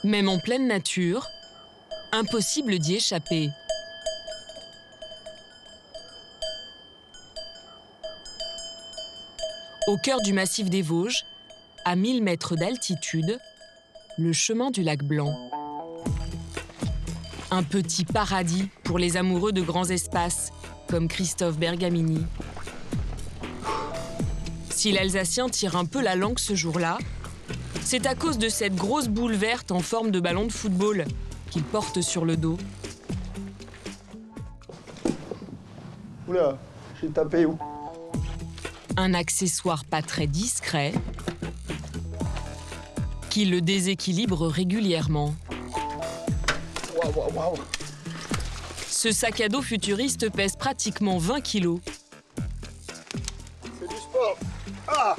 Même en pleine nature, impossible d'y échapper. Au cœur du massif des Vosges, à 1000 mètres d'altitude, le chemin du lac Blanc. Un petit paradis pour les amoureux de grands espaces, comme Christophe Bergamini. Si l'Alsacien tire un peu la langue ce jour-là, c'est à cause de cette grosse boule verte en forme de ballon de football qu'il porte sur le dos. Oula, j'ai tapé où? Un accessoire pas très discret qui le déséquilibre régulièrement. Waouh, waouh. Ce sac à dos futuriste pèse pratiquement 20 kilos. C'est du sport. Ah,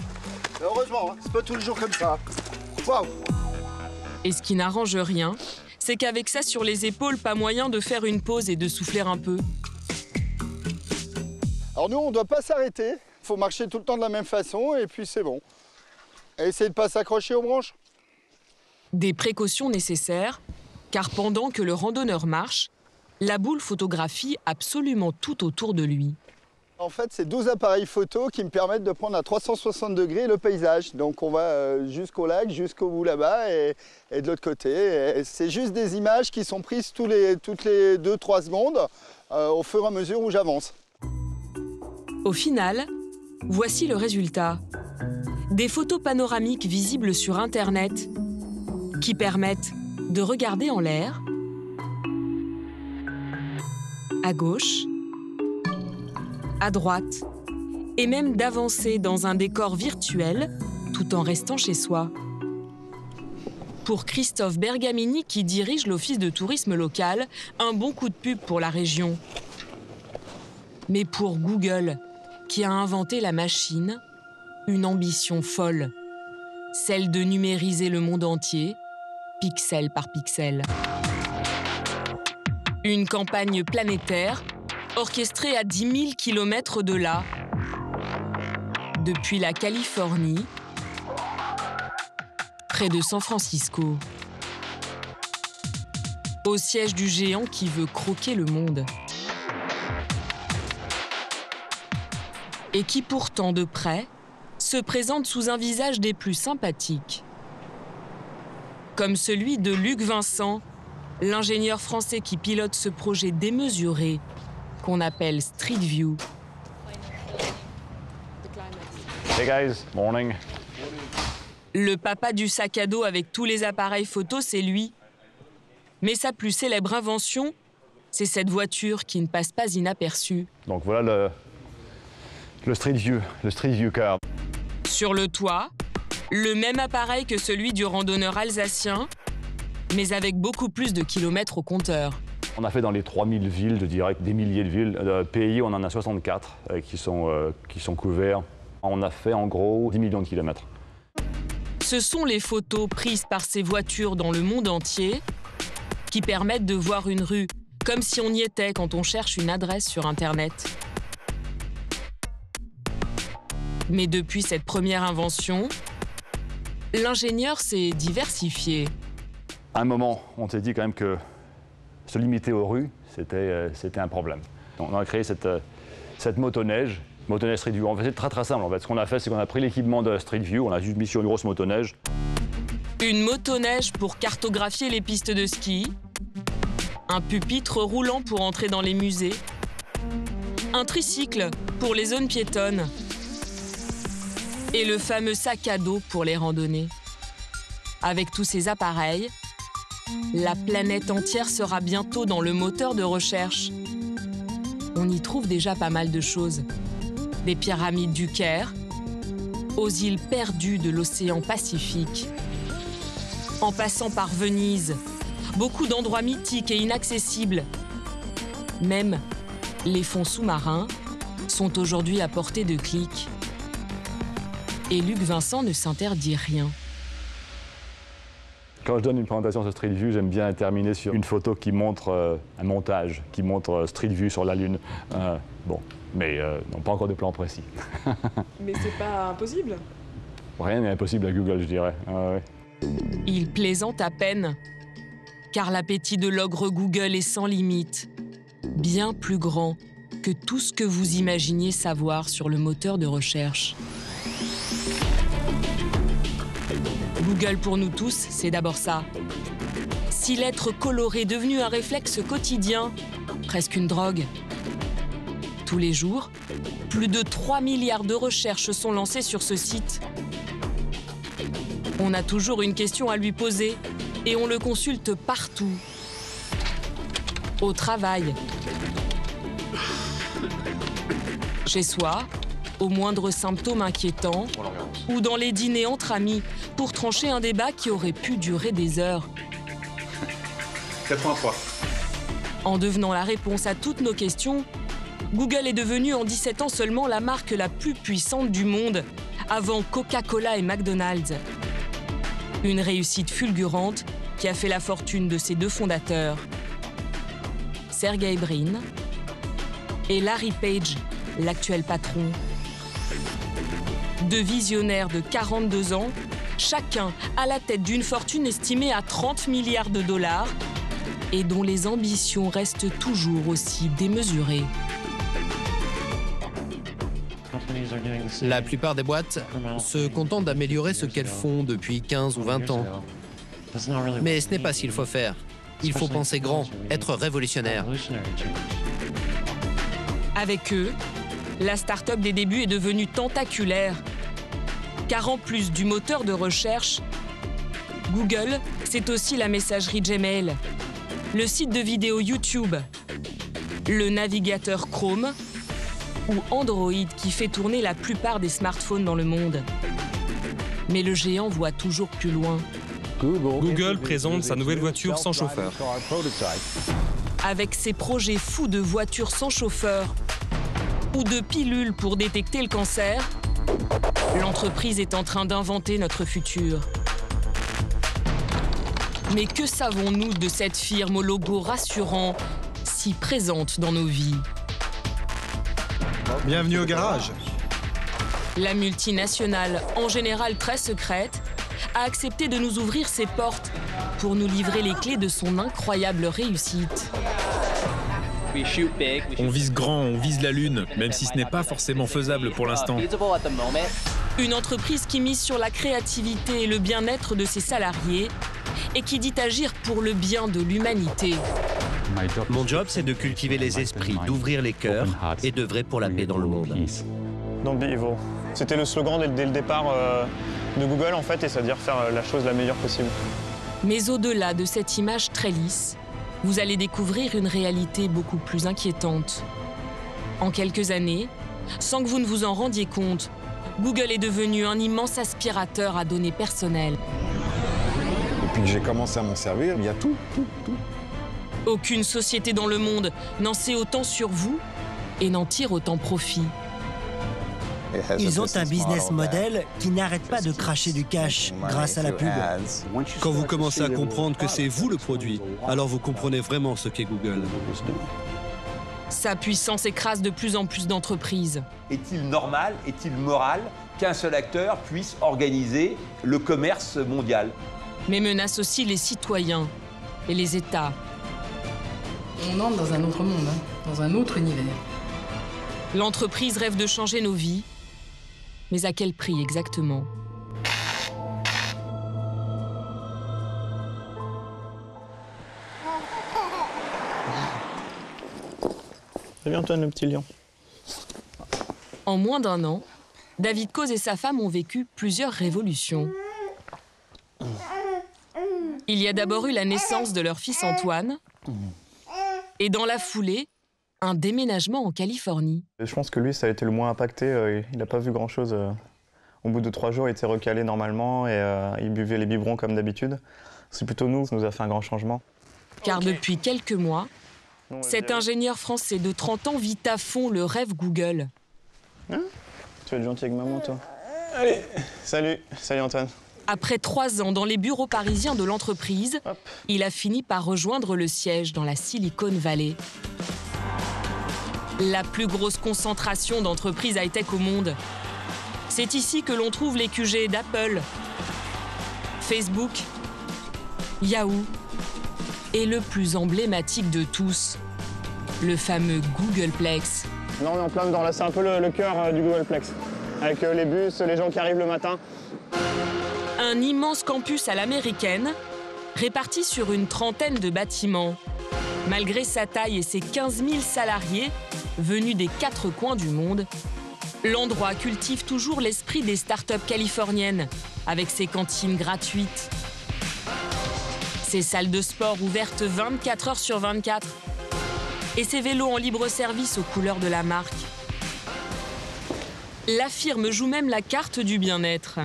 heureusement, hein, c'est pas tous les jours comme ça. Waouh. Et ce qui n'arrange rien, c'est qu'avec ça sur les épaules, pas moyen de faire une pause et de souffler un peu. Alors nous, on ne doit pas s'arrêter. Il faut marcher tout le temps de la même façon et puis c'est bon. Et essayer de ne pas s'accrocher aux branches. Des précautions nécessaires, car pendant que le randonneur marche, la boule photographie absolument tout autour de lui. En fait, c'est 12 appareils photo qui me permettent de prendre à 360 degrés le paysage. Donc on va jusqu'au lac, jusqu'au bout là-bas et de l'autre côté. C'est juste des images qui sont prises toutes les 2-3 secondes au fur et à mesure où j'avance. Au final, voici le résultat. Des photos panoramiques visibles sur Internet qui permettent de regarder en l'air, à gauche, à droite, et même d'avancer dans un décor virtuel tout en restant chez soi. Pour Christophe Bergamini, qui dirige l'office de tourisme local, un bon coup de pub pour la région. Mais pour Google, qui a inventé la machine, une ambition folle, celle de numériser le monde entier, pixel par pixel. Une campagne planétaire orchestrée à 10 000 km de là, depuis la Californie, près de San Francisco, au siège du géant qui veut croquer le monde. Et qui pourtant, de près, se présente sous un visage des plus sympathiques. Comme celui de Luc Vincent, l'ingénieur français qui pilote ce projet démesuré qu'on appelle Street View. Hey guys, morning. Le papa du sac à dos avec tous les appareils photo, c'est lui. Mais sa plus célèbre invention, c'est cette voiture qui ne passe pas inaperçue. Donc voilà le Street View car. Sur le toit, le même appareil que celui du randonneur alsacien, mais avec beaucoup plus de kilomètres au compteur. On a fait dans les 3000 villes, je dirais, des milliers de villes. Pays, on en a 64 qui sont couverts. On a fait en gros 10 millions de kilomètres. Ce sont les photos prises par ces voitures dans le monde entier qui permettent de voir une rue comme si on y était quand on cherche une adresse sur Internet. Mais depuis cette première invention, l'ingénieur s'est diversifié. À un moment, on s'est dit quand même que se limiter aux rues, c'était un problème. On a créé cette motoneige Street View. En fait, c'est très très simple. En fait, ce qu'on a fait, c'est qu'on a pris l'équipement de Street View, on a juste mis sur une grosse motoneige. Une motoneige pour cartographier les pistes de ski, un pupitre roulant pour entrer dans les musées, un tricycle pour les zones piétonnes et le fameux sac à dos pour les randonnées. Avec tous ces appareils, la planète entière sera bientôt dans le moteur de recherche. On y trouve déjà pas mal de choses. Des pyramides du Caire, aux îles perdues de l'océan Pacifique. En passant par Venise, beaucoup d'endroits mythiques et inaccessibles. Même les fonds sous-marins sont aujourd'hui à portée de clic. Et Luc Vincent ne s'interdit rien. Quand je donne une présentation sur Street View, j'aime bien terminer sur une photo qui montre un montage, qui montre Street View sur la Lune. Mais non, pas encore de plan précis. Mais c'est pas impossible. Rien n'est impossible à Google, je dirais. Il plaisante à peine. Car l'appétit de l'ogre Google est sans limite, bien plus grand que tout ce que vous imaginiez savoir sur le moteur de recherche. Google pour nous tous, c'est d'abord ça. 6 lettres colorées devenues un réflexe quotidien, presque une drogue. Tous les jours, plus de 3 milliards de recherches sont lancées sur ce site. On a toujours une question à lui poser et on le consulte partout. Au travail, chez soi, au moindre symptôme inquiétant, ou dans les dîners entre amis pour trancher un débat qui aurait pu durer des heures. 83. En devenant la réponse à toutes nos questions, Google est devenu en 17 ans seulement la marque la plus puissante du monde, avant Coca-Cola et McDonald's. Une réussite fulgurante qui a fait la fortune de ses 2 fondateurs, Sergey Brin et Larry Page, l'actuel patron. 2 visionnaires de 42 ans, chacun à la tête d'une fortune estimée à 30 milliards de dollars et dont les ambitions restent toujours aussi démesurées. La plupart des boîtes se contentent d'améliorer ce qu'elles font depuis 15 ou 20 ans. Mais ce n'est pas ce qu'il faut faire. Il faut penser grand, être révolutionnaire. Avec eux, la start-up des débuts est devenue tentaculaire. Car en plus du moteur de recherche, Google, c'est aussi la messagerie Gmail, le site de vidéo YouTube, le navigateur Chrome ou Android qui fait tourner la plupart des smartphones dans le monde. Mais le géant voit toujours plus loin. Google présente sa nouvelle voiture sans chauffeur. Avec ses projets fous de voitures sans chauffeur ou de pilules pour détecter le cancer, l'entreprise est en train d'inventer notre futur. Mais que savons-nous de cette firme au logo rassurant, si présente dans nos vies? Bienvenue au garage. La multinationale, en général très secrète, a accepté de nous ouvrir ses portes pour nous livrer les clés de son incroyable réussite. On vise grand, on vise la Lune, même si ce n'est pas forcément faisable pour l'instant. Une entreprise qui mise sur la créativité et le bien-être de ses salariés et qui dit agir pour le bien de l'humanité. Mon job, c'est de cultiver les esprits, d'ouvrir les cœurs et d'œuvrer pour la paix dans le monde. Don't be evil. C'était le slogan dès le départ de Google, en fait, et c'est-à-dire faire la chose la meilleure possible. Mais au-delà de cette image très lisse, vous allez découvrir une réalité beaucoup plus inquiétante. En quelques années, sans que vous ne vous en rendiez compte, Google est devenu un immense aspirateur à données personnelles. Depuis que j'ai commencé à m'en servir, il y a tout. Aucune société dans le monde n'en sait autant sur vous et n'en tire autant profit. Ils ont un business model qui n'arrête pas de cracher du cash grâce à la pub. Quand vous commencez à comprendre que c'est vous le produit, alors vous comprenez vraiment ce qu'est Google. Sa puissance écrase de plus en plus d'entreprises. Est-il normal, est-il moral qu'un seul acteur puisse organiser le commerce mondial? Mais menace aussi les citoyens et les États. On entre dans un autre monde, dans un autre univers. L'entreprise rêve de changer nos vies, mais à quel prix exactement? C'est bien, Antoine, le petit lion. En moins d'1 an, David Coz et sa femme ont vécu plusieurs révolutions. Il y a d'abord eu la naissance de leur fils Antoine, et dans la foulée, un déménagement en Californie. Je pense que lui, ça a été le moins impacté. Il n'a pas vu grand-chose. Au bout de 3 jours, il était recalé normalement et il buvait les biberons comme d'habitude. C'est plutôt nous, ça nous a fait un grand changement. Car depuis quelques mois, cet ingénieur français de 30 ans vit à fond le rêve Google. Hein? Tu vas être gentil avec maman, toi. Allez, salut Antoine. Après 3 ans dans les bureaux parisiens de l'entreprise, il a fini par rejoindre le siège dans la Silicon Valley. La plus grosse concentration d'entreprises high-tech au monde. C'est ici que l'on trouve les QG d'Apple, Facebook, Yahoo, et le plus emblématique de tous, le fameux Googleplex. Là, on est en plein dedans. Là, c'est un peu le cœur du Googleplex, avec les bus, les gens qui arrivent le matin. Un immense campus à l'américaine, réparti sur une trentaine de bâtiments. Malgré sa taille et ses 15 000 salariés, venus des 4 coins du monde, l'endroit cultive toujours l'esprit des startups californiennes, avec ses cantines gratuites, ses salles de sport ouvertes 24 heures sur 24, et ses vélos en libre service aux couleurs de la marque. La firme joue même la carte du bien-être.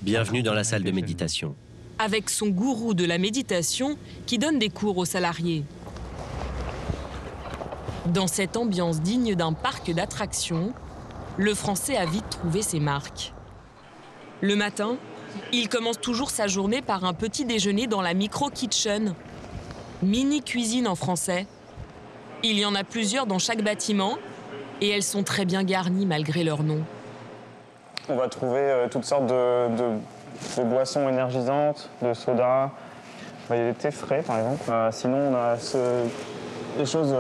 Bienvenue dans la salle de méditation. Avec son gourou de la méditation qui donne des cours aux salariés. Dans cette ambiance digne d'un parc d'attractions, le Français a vite trouvé ses marques. Le matin, il commence toujours sa journée par un petit déjeuner dans la micro-kitchen. Mini-cuisine en français. Il y en a plusieurs dans chaque bâtiment et elles sont très bien garnies malgré leur nom. On va trouver toutes sortes de boissons énergisantes, de sodas. Il y a des thés frais, par exemple. Sinon, on a des choses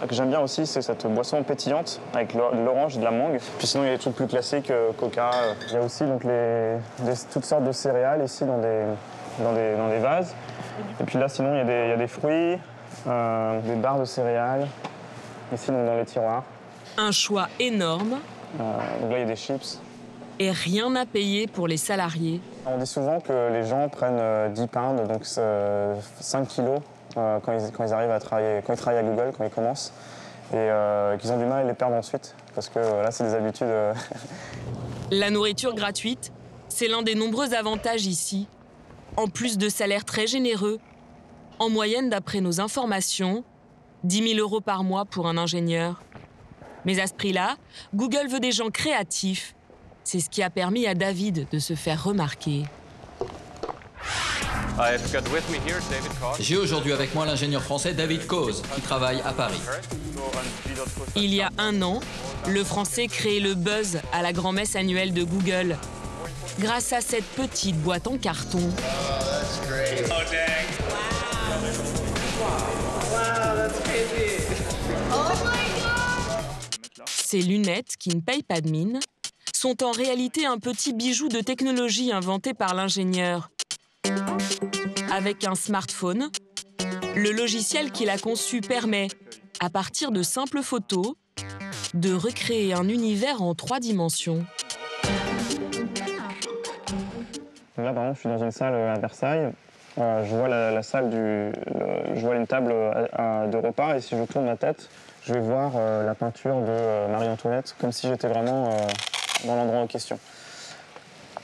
que j'aime bien aussi, c'est cette boisson pétillante avec de l'orange et de la mangue. Puis sinon, il y a des trucs plus classiques, Coca. Il y a aussi donc, toutes sortes de céréales ici dans des vases. Et puis là, sinon, il y a des fruits, des barres de céréales, ici donc, dans les tiroirs. Un choix énorme. Donc là, il y a des chips. Et rien à payer pour les salariés. On dit souvent que les gens prennent 10 pounds, donc 5 kilos, quand ils arrivent à travailler, quand ils travaillent à Google, quand ils commencent, et qu'ils ont du mal à les perdre ensuite, parce que là, c'est des habitudes. La nourriture gratuite, c'est l'un des nombreux avantages ici. En plus de salaires très généreux, en moyenne, d'après nos informations, 10 000 € par mois pour un ingénieur. Mais à ce prix-là, Google veut des gens créatifs. C'est ce qui a permis à David de se faire remarquer. J'ai aujourd'hui avec moi l'ingénieur français David Coz, qui travaille à Paris. Il y a 1 an, le Français créait le buzz à la grand-messe annuelle de Google, grâce à cette petite boîte en carton. Ces lunettes, qui ne payent pas de mine, sont en réalité un petit bijou de technologie inventé par l'ingénieur. Avec un smartphone, le logiciel qu'il a conçu permet, à partir de simples photos, de recréer un univers en 3 dimensions. Là, par exemple, je suis dans une salle à Versailles. Je vois la salle je vois une table de repas et si je tourne ma tête, je vais voir la peinture de Marie-Antoinette, comme si j'étais vraiment dans l'endroit en question.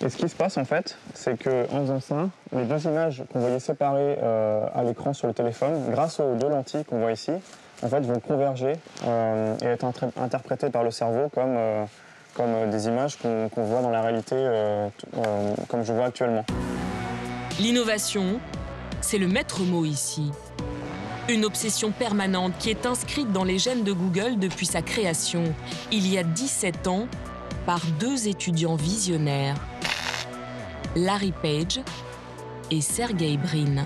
Et ce qui se passe en fait, c'est qu'en faisant ça, les 2 images qu'on voyait séparées à l'écran sur le téléphone, grâce aux 2 lentilles qu'on voit ici, en fait vont converger et être interprétées par le cerveau comme des images qu'on voit dans la réalité, comme je vois actuellement. L'innovation, c'est le maître mot ici. Une obsession permanente qui est inscrite dans les gènes de Google depuis sa création, il y a 17 ans, par 2 étudiants visionnaires, Larry Page et Sergey Brin.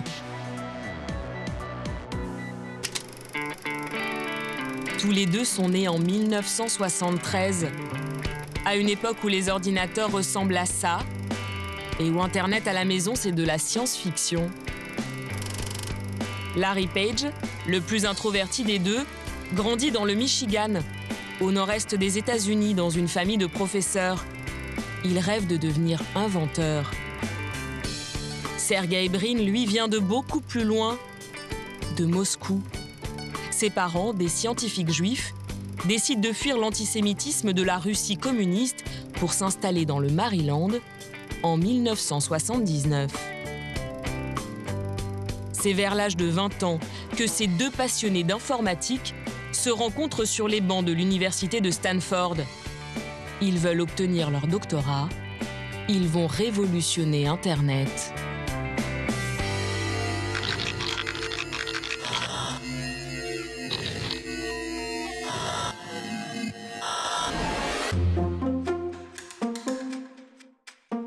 Tous les 2 sont nés en 1973, à une époque où les ordinateurs ressemblent à ça, et où Internet à la maison, c'est de la science-fiction. Larry Page, le plus introverti des 2, grandit dans le Michigan, au nord-est des États-Unis, dans une famille de professeurs. Il rêve de devenir inventeur. Sergey Brin, lui, vient de beaucoup plus loin, de Moscou. Ses parents, des scientifiques juifs, décident de fuir l'antisémitisme de la Russie communiste pour s'installer dans le Maryland en 1979. C'est vers l'âge de 20 ans que ces 2 passionnés d'informatique se rencontrent sur les bancs de l'université de Stanford. Ils veulent obtenir leur doctorat. Ils vont révolutionner Internet.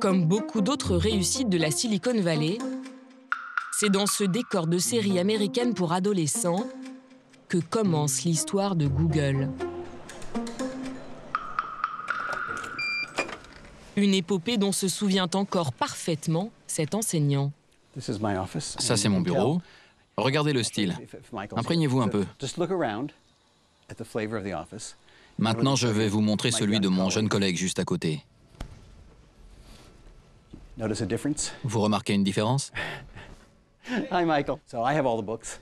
Comme beaucoup d'autres réussites de la Silicon Valley, C'est dans ce décor de série américaine pour adolescents que commence l'histoire de Google. Une épopée dont se souvient encore parfaitement cet enseignant. Ça, c'est mon bureau. Regardez le style. Imprégnez-vous un peu. Maintenant, je vais vous montrer celui de mon jeune collègue juste à côté. Vous remarquez une différence?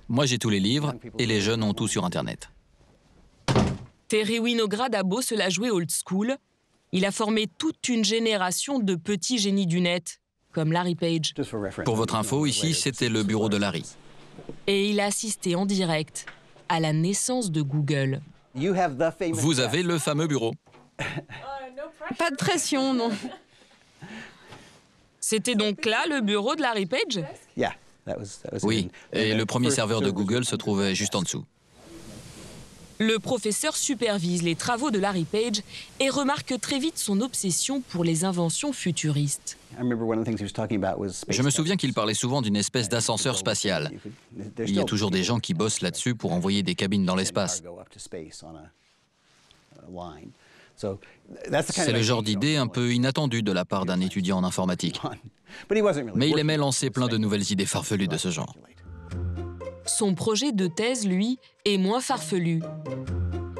Moi, j'ai tous les livres et les jeunes ont tout sur Internet. Terry Winograd a beau se la jouer old school, il a formé toute une génération de petits génies du net, comme Larry Page. Pour votre info, ici, c'était le bureau de Larry. Et il a assisté en direct à la naissance de Google. Vous avez le fameux bureau. Pas de pression, non. C'était donc là le bureau de Larry Page? Oui, et le premier serveur de Google se trouvait juste en dessous. Le professeur supervise les travaux de Larry Page et remarque très vite son obsession pour les inventions futuristes. Je me souviens qu'il parlait souvent d'une espèce d'ascenseur spatial. Il y a toujours des gens qui bossent là-dessus pour envoyer des cabines dans l'espace. C'est le genre d'idée un peu inattendue de la part d'un étudiant en informatique. Mais il aimait lancer plein de nouvelles idées farfelues de ce genre. Son projet de thèse, lui, est moins farfelu.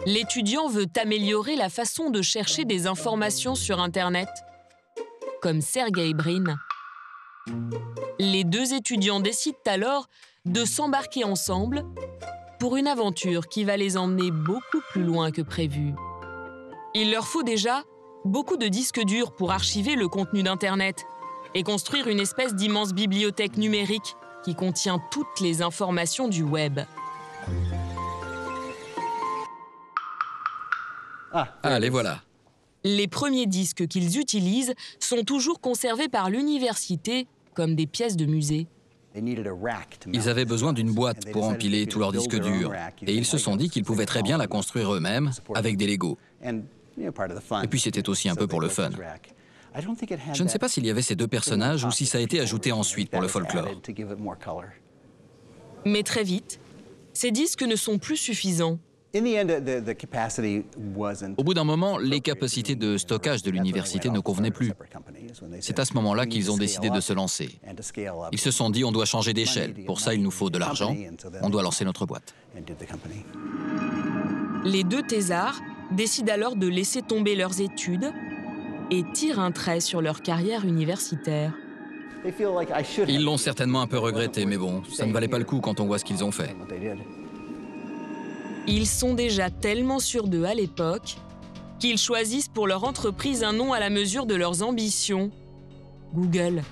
L'étudiant veut améliorer la façon de chercher des informations sur Internet, comme Sergey Brin. Les deux étudiants décident alors de s'embarquer ensemble pour une aventure qui va les emmener beaucoup plus loin que prévu. Il leur faut déjà beaucoup de disques durs pour archiver le contenu d'Internet et construire une espèce d'immense bibliothèque numérique qui contient toutes les informations du web. Ah, les voilà. Les premiers disques qu'ils utilisent sont toujours conservés par l'université comme des pièces de musée. Ils avaient besoin d'une boîte pour empiler tous leurs disques durs. Et ils se sont dit qu'ils pouvaient très bien la construire eux-mêmes avec des Legos. Et puis c'était aussi un peu pour le fun. Je ne sais pas s'il y avait ces deux personnages ou si ça a été ajouté ensuite pour le folklore. Mais très vite, ces disques ne sont plus suffisants. Au bout d'un moment, les capacités de stockage de l'université ne convenaient plus. C'est à ce moment-là qu'ils ont décidé de se lancer. Ils se sont dit, on doit changer d'échelle. Pour ça, il nous faut de l'argent. On doit lancer notre boîte. Les deux thésards décident alors de laisser tomber leurs études et tirent un trait sur leur carrière universitaire. Ils l'ont certainement un peu regretté, mais bon, ça ne valait pas le coup quand on voit ce qu'ils ont fait. Ils sont déjà tellement sûrs d'eux à l'époque qu'ils choisissent pour leur entreprise un nom à la mesure de leurs ambitions. Google.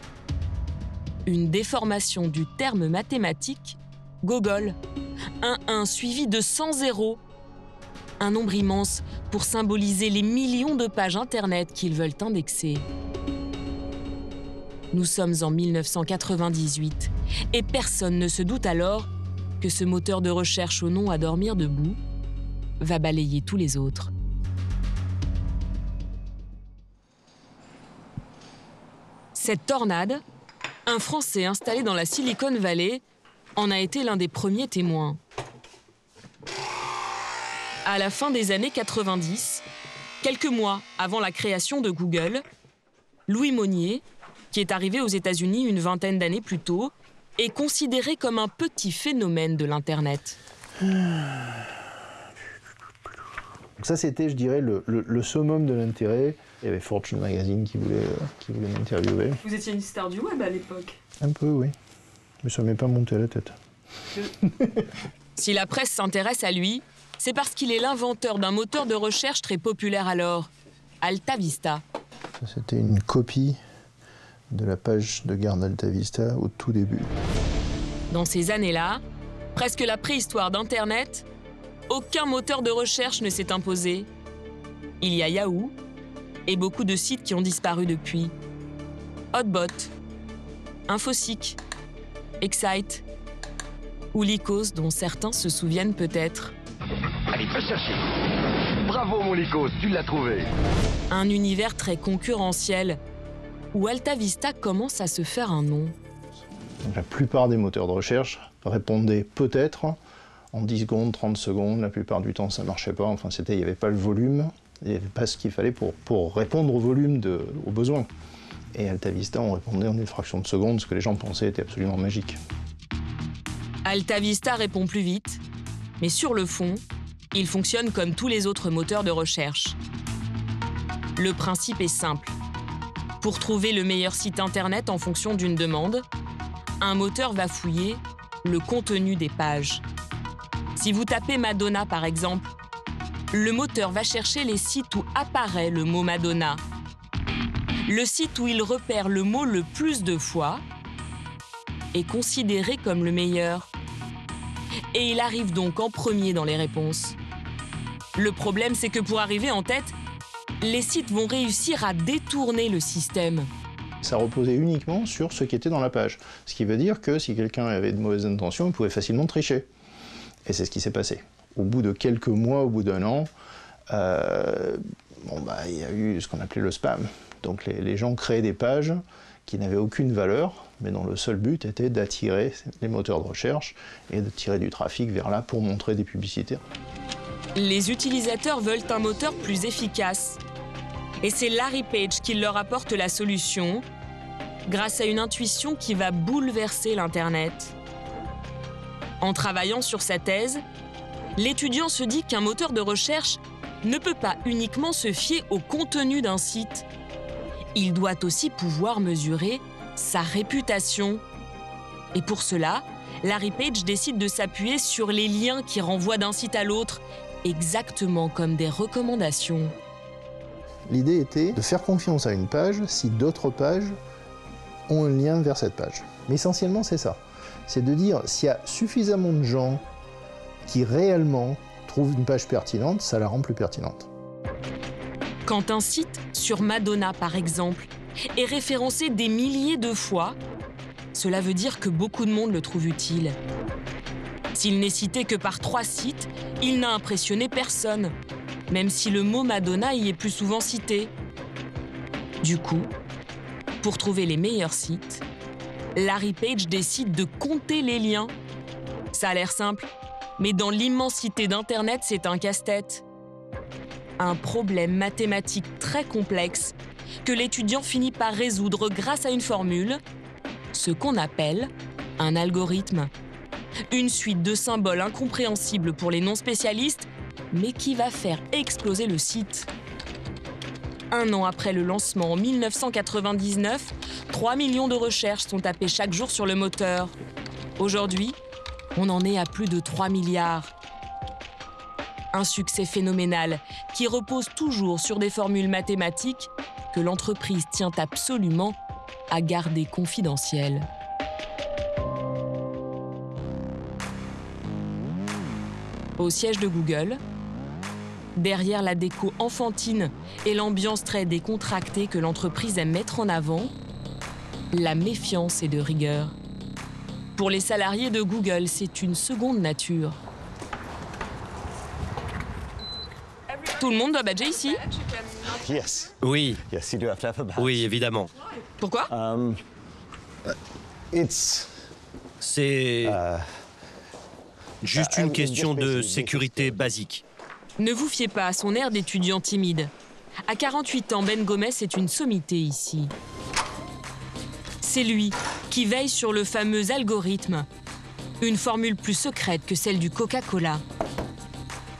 Une déformation du terme mathématique Gogol. Un 1 suivi de 100 zéros. Un nombre immense pour symboliser les millions de pages Internet qu'ils veulent indexer. Nous sommes en 1998 et personne ne se doute alors que ce moteur de recherche au nom à dormir debout va balayer tous les autres. Cette tornade, un Français installé dans la Silicon Valley, en a été l'un des premiers témoins. À la fin des années 90, quelques mois avant la création de Google, Louis Monnier, qui est arrivé aux États-Unis une vingtaine d'années plus tôt, est considéré comme un petit phénomène de l'Internet. Donc ça, c'était, je dirais, le summum de l'intérêt. Il y avait Fortune Magazine qui voulait m'interviewer. Vous étiez une star du web à l'époque? Un peu, oui. Mais ça ne m'est pas monté à la tête. Si la presse s'intéresse à lui, c'est parce qu'il est l'inventeur d'un moteur de recherche très populaire alors, Alta Vista. C'était une copie de la page de garde Alta Vista au tout début. Dans ces années-là, presque la préhistoire d'Internet, aucun moteur de recherche ne s'est imposé. Il y a Yahoo et beaucoup de sites qui ont disparu depuis. Hotbot, Infoseek, Excite ou Lycos, dont certains se souviennent peut-être. Allez, va chercher. Bravo mon Lycos, tu l'as trouvé. Un univers très concurrentiel où Alta Vista commence à se faire un nom. Donc, la plupart des moteurs de recherche répondaient peut-être en 10 secondes, 30 secondes. La plupart du temps, ça ne marchait pas. Enfin, il n'y avait pas le volume, il n'y avait pas ce qu'il fallait pour répondre au volume, aux besoins. Et AltaVista, on répondait en une fraction de seconde, ce que les gens pensaient était absolument magique. AltaVista répond plus vite, mais sur le fond, il fonctionne comme tous les autres moteurs de recherche. Le principe est simple. Pour trouver le meilleur site internet en fonction d'une demande, un moteur va fouiller le contenu des pages. Si vous tapez Madonna, par exemple, le moteur va chercher les sites où apparaît le mot Madonna. Le site où il repère le mot le plus de fois est considéré comme le meilleur. Et il arrive donc en premier dans les réponses. Le problème, c'est que pour arriver en tête, les sites vont réussir à détourner le système. Ça reposait uniquement sur ce qui était dans la page. Ce qui veut dire que si quelqu'un avait de mauvaises intentions, il pouvait facilement tricher. Et c'est ce qui s'est passé. Au bout de quelques mois, au bout d'un an, il y a eu ce qu'on appelait le spam. Donc les gens créaient des pages qui n'avaient aucune valeur, mais dont le seul but était d'attirer les moteurs de recherche et de tirer du trafic vers là pour montrer des publicités. Les utilisateurs veulent un moteur plus efficace. Et c'est Larry Page qui leur apporte la solution grâce à une intuition qui va bouleverser l'Internet. En travaillant sur sa thèse, l'étudiant se dit qu'un moteur de recherche ne peut pas uniquement se fier au contenu d'un site. Il doit aussi pouvoir mesurer sa réputation. Et pour cela, Larry Page décide de s'appuyer sur les liens qui renvoient d'un site à l'autre, exactement comme des recommandations. L'idée était de faire confiance à une page si d'autres pages ont un lien vers cette page. Mais essentiellement, c'est ça. C'est de dire, s'il y a suffisamment de gens qui réellement trouvent une page pertinente, ça la rend plus pertinente. Quand un site sur Madonna, par exemple, est référencé des milliers de fois, cela veut dire que beaucoup de monde le trouve utile. S'il n'est cité que par 3 sites, il n'a impressionné personne, même si le mot Madonna y est plus souvent cité. Du coup, pour trouver les meilleurs sites, Larry Page décide de compter les liens. Ça a l'air simple, mais dans l'immensité d'Internet, c'est un casse-tête. Un problème mathématique très complexe que l'étudiant finit par résoudre grâce à une formule, ce qu'on appelle un algorithme. Une suite de symboles incompréhensibles pour les non-spécialistes, mais qui va faire exploser le site. 1 an après le lancement, en 1999, 3 millions de recherches sont tapées chaque jour sur le moteur. Aujourd'hui, on en est à plus de 3 milliards. Un succès phénoménal qui repose toujours sur des formules mathématiques que l'entreprise tient absolument à garder confidentielles. Au siège de Google, derrière la déco enfantine et l'ambiance très décontractée que l'entreprise aime mettre en avant, la méfiance est de rigueur. Pour les salariés de Google, c'est une seconde nature. Tout le monde doit badger ici? Oui. Oui, évidemment. Pourquoi? C'est juste une question de sécurité basique. Ne vous fiez pas à son air d'étudiant timide. À 48 ans, Ben Gomez est une sommité ici. C'est lui qui veille sur le fameux algorithme, une formule plus secrète que celle du Coca-Cola.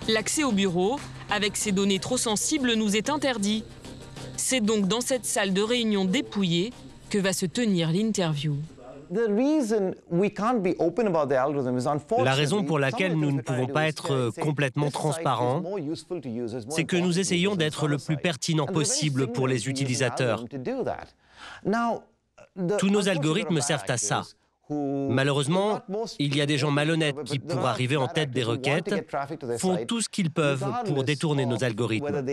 L'accès au bureau, avec ses données trop sensibles, nous est interdit. C'est donc dans cette salle de réunion dépouillée que va se tenir l'interview. La raison pour laquelle nous ne pouvons pas être complètement transparents, c'est que nous essayons d'être le plus pertinent possible pour les utilisateurs. Tous nos algorithmes servent à ça. Malheureusement, il y a des gens malhonnêtes qui, pour arriver en tête des requêtes, font tout ce qu'ils peuvent pour détourner nos algorithmes.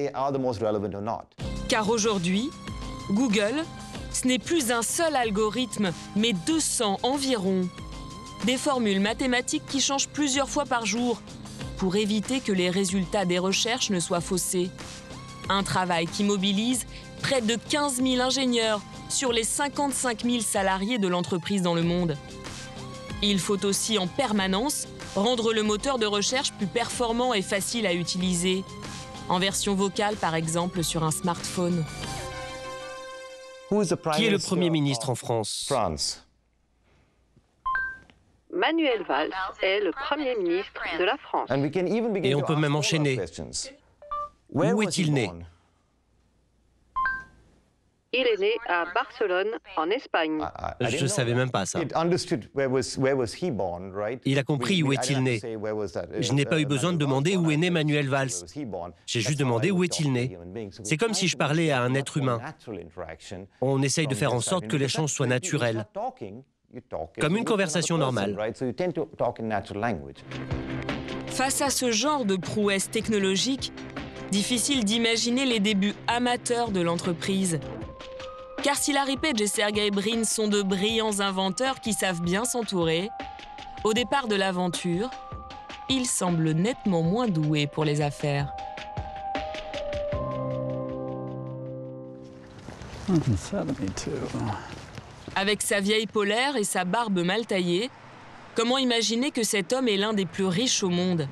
Car aujourd'hui, Google, ce n'est plus un seul algorithme, mais 200 environ. Des formules mathématiques qui changent plusieurs fois par jour pour éviter que les résultats des recherches ne soient faussés. Un travail qui mobilise près de 15 000 ingénieurs sur les 55 000 salariés de l'entreprise dans le monde. Il faut aussi en permanence rendre le moteur de recherche plus performant et facile à utiliser, en version vocale par exemple sur un smartphone. Qui est le Premier ministre en France? Manuel Valls est le Premier ministre de la France. Et on peut même enchaîner. Où est-il né? Il est né à Barcelone, en Espagne. Je ne savais même pas ça. Il a compris où est-il né. Je n'ai pas eu besoin de demander où est né Manuel Valls. J'ai juste demandé où est-il né. C'est comme si je parlais à un être humain. On essaye de faire en sorte que l'échange soit naturel, comme une conversation normale. Face à ce genre de prouesse technologique, difficile d'imaginer les débuts amateurs de l'entreprise. Car si Larry Page et Sergey Brin sont de brillants inventeurs qui savent bien s'entourer, au départ de l'aventure, ils semblent nettement moins doués pour les affaires. Avec sa vieille polaire et sa barbe mal taillée, comment imaginer que cet homme est l'un des plus riches au monde?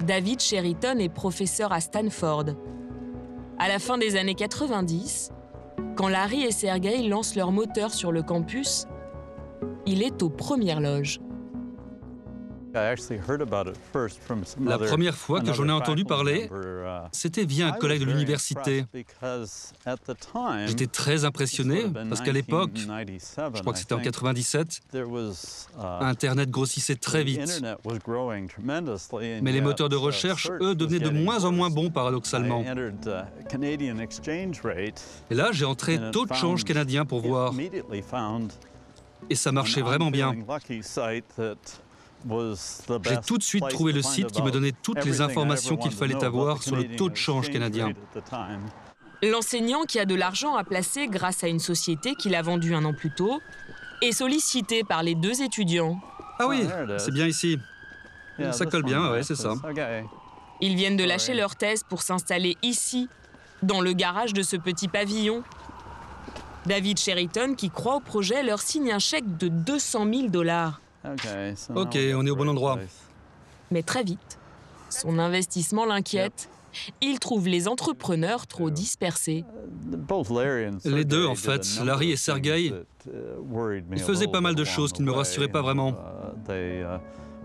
David Cheriton est professeur à Stanford. À la fin des années 90, quand Larry et Sergey lancent leur moteur sur le campus, il est aux premières loges. La première fois que j'en ai entendu parler, c'était via un collègue de l'université. J'étais très impressionné parce qu'à l'époque, je crois que c'était en 97, Internet grossissait très vite. Mais les moteurs de recherche, eux, devenaient de moins en moins bons paradoxalement. Et là, j'ai entré taux de change canadien pour voir. Et ça marchait vraiment bien. J'ai tout de suite trouvé le site qui me donnait toutes les informations qu'il fallait avoir sur le taux de change canadien. L'enseignant qui a de l'argent à placer grâce à une société qu'il a vendue un an plus tôt est sollicité par les deux étudiants. Ah oui, c'est bien ici. Ça colle bien, ouais, c'est ça. Ils viennent de lâcher leur thèse pour s'installer ici, dans le garage de ce petit pavillon. David Cheriton, qui croit au projet, leur signe un chèque de 200 000 $. Ok, on est au bon endroit. Mais très vite, son investissement l'inquiète. Il trouve les entrepreneurs trop dispersés. Les deux, en fait, Larry et Sergey, ils faisaient pas mal de choses qui ne me rassuraient pas vraiment.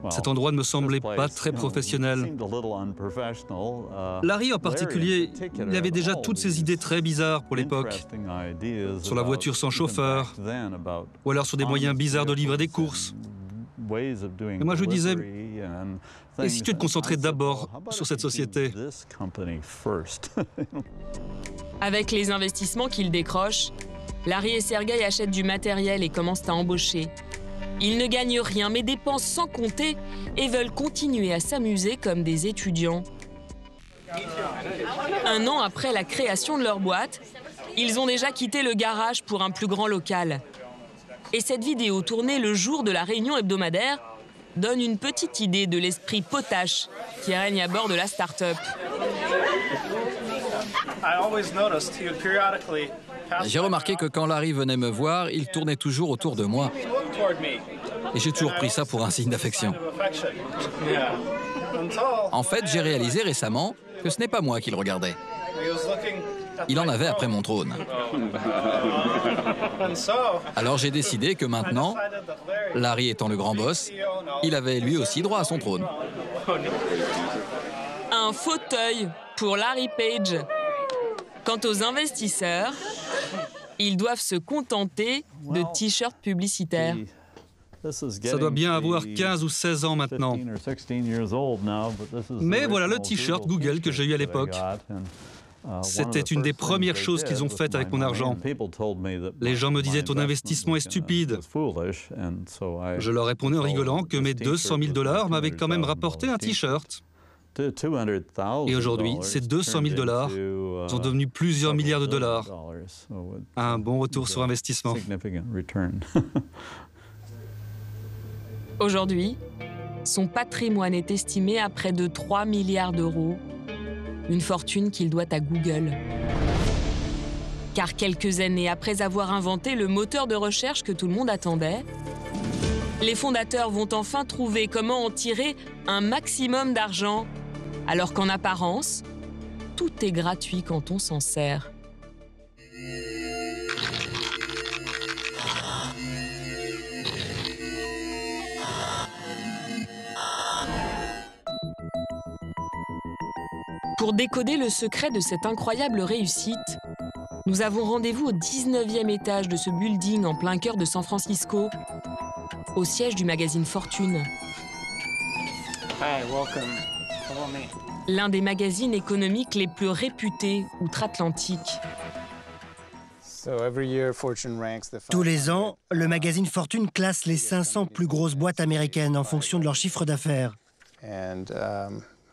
Cet endroit ne me semblait pas très professionnel. Larry en particulier, il avait déjà toutes ces idées très bizarres pour l'époque. Sur la voiture sans chauffeur, ou alors sur des moyens bizarres de livrer des courses. Et moi je lui disais, et si tu te concentrais d'abord sur cette société? Avec les investissements qu'ils décrochent, Larry et Sergey achètent du matériel et commencent à embaucher. Ils ne gagnent rien mais dépensent sans compter et veulent continuer à s'amuser comme des étudiants. Un an après la création de leur boîte, ils ont déjà quitté le garage pour un plus grand local. Et cette vidéo tournée le jour de la réunion hebdomadaire donne une petite idée de l'esprit potache qui règne à bord de la start-up. J'ai remarqué que quand Larry venait me voir, il tournait toujours autour de moi. Et j'ai toujours pris ça pour un signe d'affection. En fait, j'ai réalisé récemment que ce n'est pas moi qui le regardais. Il en avait après mon trône. Alors j'ai décidé que maintenant, Larry étant le grand boss, il avait lui aussi droit à son trône. Un fauteuil pour Larry Page. Quant aux investisseurs, ils doivent se contenter de t-shirts publicitaires. Ça doit bien avoir 15 ou 16 ans maintenant. Mais voilà le t-shirt Google que j'ai eu à l'époque. C'était une des premières choses qu'ils ont faites avec mon argent. Les gens me disaient « ton investissement est stupide ». Je leur répondais en rigolant que mes 200 000 $ m'avaient quand même rapporté un t-shirt. Et aujourd'hui, ces 200 000 $ sont devenus plusieurs milliards de dollars. Un bon retour sur investissement. Aujourd'hui, son patrimoine est estimé à près de 3 milliards d'euros. Une fortune qu'il doit à Google. Car quelques années après avoir inventé le moteur de recherche que tout le monde attendait, les fondateurs vont enfin trouver comment en tirer un maximum d'argent, alors qu'en apparence, tout est gratuit quand on s'en sert. Pour décoder le secret de cette incroyable réussite, nous avons rendez-vous au 19e étage de ce building en plein cœur de San Francisco, au siège du magazine Fortune. Hi, welcome. Follow me. L'un des magazines économiques les plus réputés outre-Atlantique. Tous les ans, le magazine Fortune classe les 500 plus grosses boîtes américaines en fonction de leur chiffre d'affaires.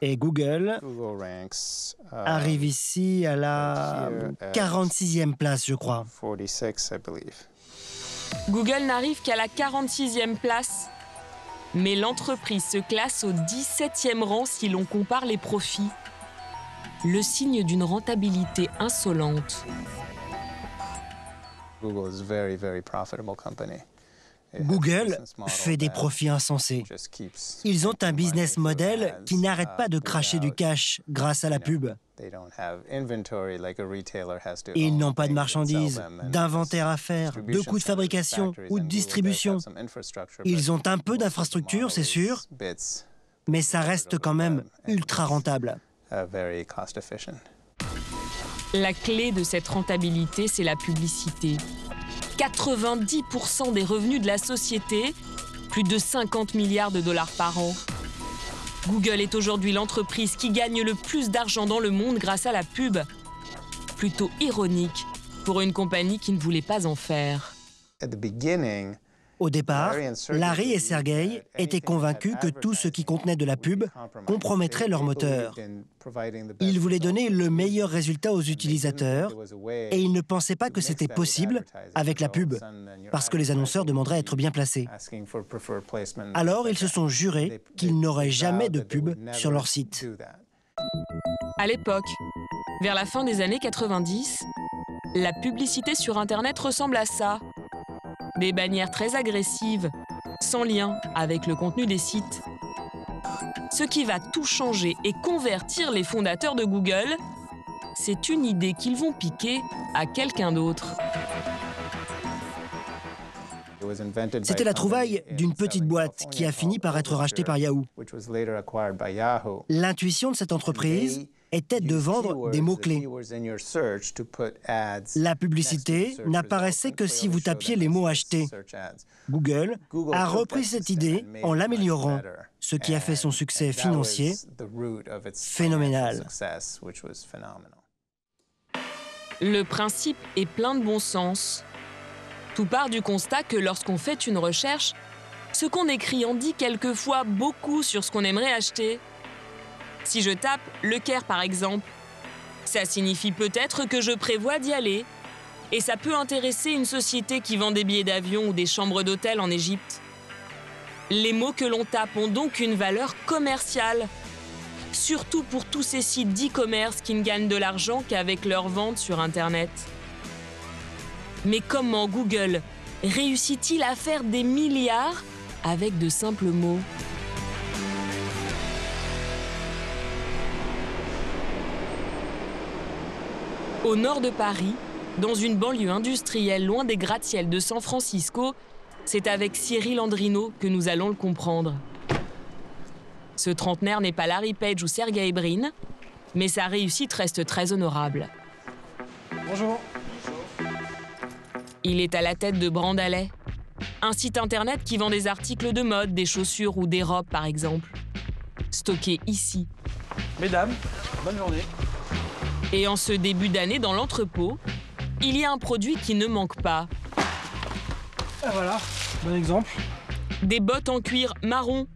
Et Google arrive ici à la 46e place, je crois. Google n'arrive qu'à la 46e place, mais l'entreprise se classe au 17e rang si l'on compare les profits. Le signe d'une rentabilité insolente. Google fait des profits insensés. Ils ont un business model qui n'arrête pas de cracher du cash grâce à la pub. Ils n'ont pas de marchandises, d'inventaire à faire, de coûts de fabrication ou de distribution. Ils ont un peu d'infrastructure, c'est sûr, mais ça reste quand même ultra rentable. La clé de cette rentabilité, c'est la publicité. 90% des revenus de la société, plus de 50 milliards de dollars par an. Google est aujourd'hui l'entreprise qui gagne le plus d'argent dans le monde grâce à la pub. Plutôt ironique pour une compagnie qui ne voulait pas en faire. Au départ, Larry et Sergey étaient convaincus que tout ce qui contenait de la pub compromettrait leur moteur. Ils voulaient donner le meilleur résultat aux utilisateurs et ils ne pensaient pas que c'était possible avec la pub, parce que les annonceurs demanderaient à être bien placés. Alors, ils se sont jurés qu'ils n'auraient jamais de pub sur leur site. À l'époque, vers la fin des années 90, la publicité sur Internet ressemble à ça. Des bannières très agressives, sans lien avec le contenu des sites. Ce qui va tout changer et convertir les fondateurs de Google, c'est une idée qu'ils vont piquer à quelqu'un d'autre. C'était la trouvaille d'une petite boîte qui a fini par être rachetée par Yahoo. L'intuition de cette entreprise était de vendre des mots-clés. La publicité n'apparaissait que si vous tapiez les mots achetés. Google a repris cette idée en l'améliorant, ce qui a fait son succès financier phénoménal. Le principe est plein de bon sens. Tout part du constat que lorsqu'on fait une recherche, ce qu'on écrit en dit quelquefois beaucoup sur ce qu'on aimerait acheter. Si je tape « Le Caire » par exemple, ça signifie peut-être que je prévois d'y aller. Et ça peut intéresser une société qui vend des billets d'avion ou des chambres d'hôtel en Égypte. Les mots que l'on tape ont donc une valeur commerciale. Surtout pour tous ces sites d'e-commerce qui ne gagnent de l'argent qu'avec leurs ventes sur Internet. Mais comment Google réussit-il à faire des milliards avec de simples mots ? Au nord de Paris, dans une banlieue industrielle loin des gratte-ciels de San Francisco, c'est avec Cyril Andrino que nous allons le comprendre. Ce trentenaire n'est pas Larry Page ou Sergey Brin, mais sa réussite reste très honorable. Bonjour. Il est à la tête de Brandalay, un site internet qui vend des articles de mode, des chaussures ou des robes par exemple, stockés ici. Mesdames, bonne journée. Et en ce début d'année, dans l'entrepôt, il y a un produit qui ne manque pas. Et voilà, bon exemple. Des bottes en cuir marron,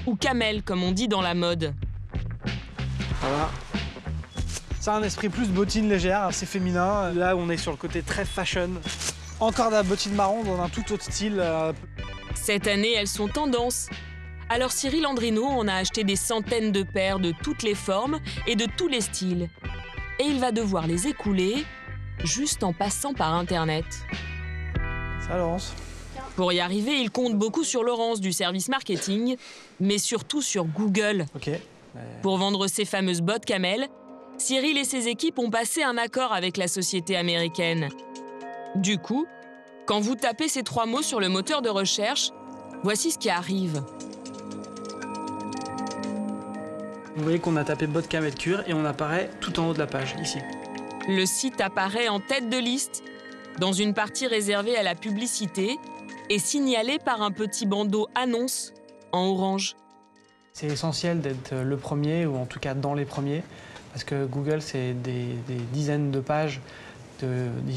ou camel comme on dit dans la mode. Voilà. C'est un esprit plus bottine légère, assez féminin. Là, on est sur le côté très fashion. Encore de la bottine marron dans un tout autre style. Cette année, elles sont tendance. Alors Cyril Andrino en a acheté des centaines de paires de toutes les formes et de tous les styles. Et il va devoir les écouler juste en passant par Internet. Ça, Laurence. Pour y arriver, il compte beaucoup sur Laurence du service marketing, mais surtout sur Google. Pour vendre ses fameuses bottes Camel, Cyril et ses équipes ont passé un accord avec la société américaine. Du coup, quand vous tapez ces 3 mots sur le moteur de recherche, voici ce qui arrive. Vous voyez qu'on a tapé bottes Camel cuir et on apparaît tout en haut de la page, ici. Le site apparaît en tête de liste, dans une partie réservée à la publicité et signalé par un petit bandeau annonce en orange. C'est essentiel d'être le premier, ou en tout cas dans les premiers, parce que Google, c'est des dizaines de pages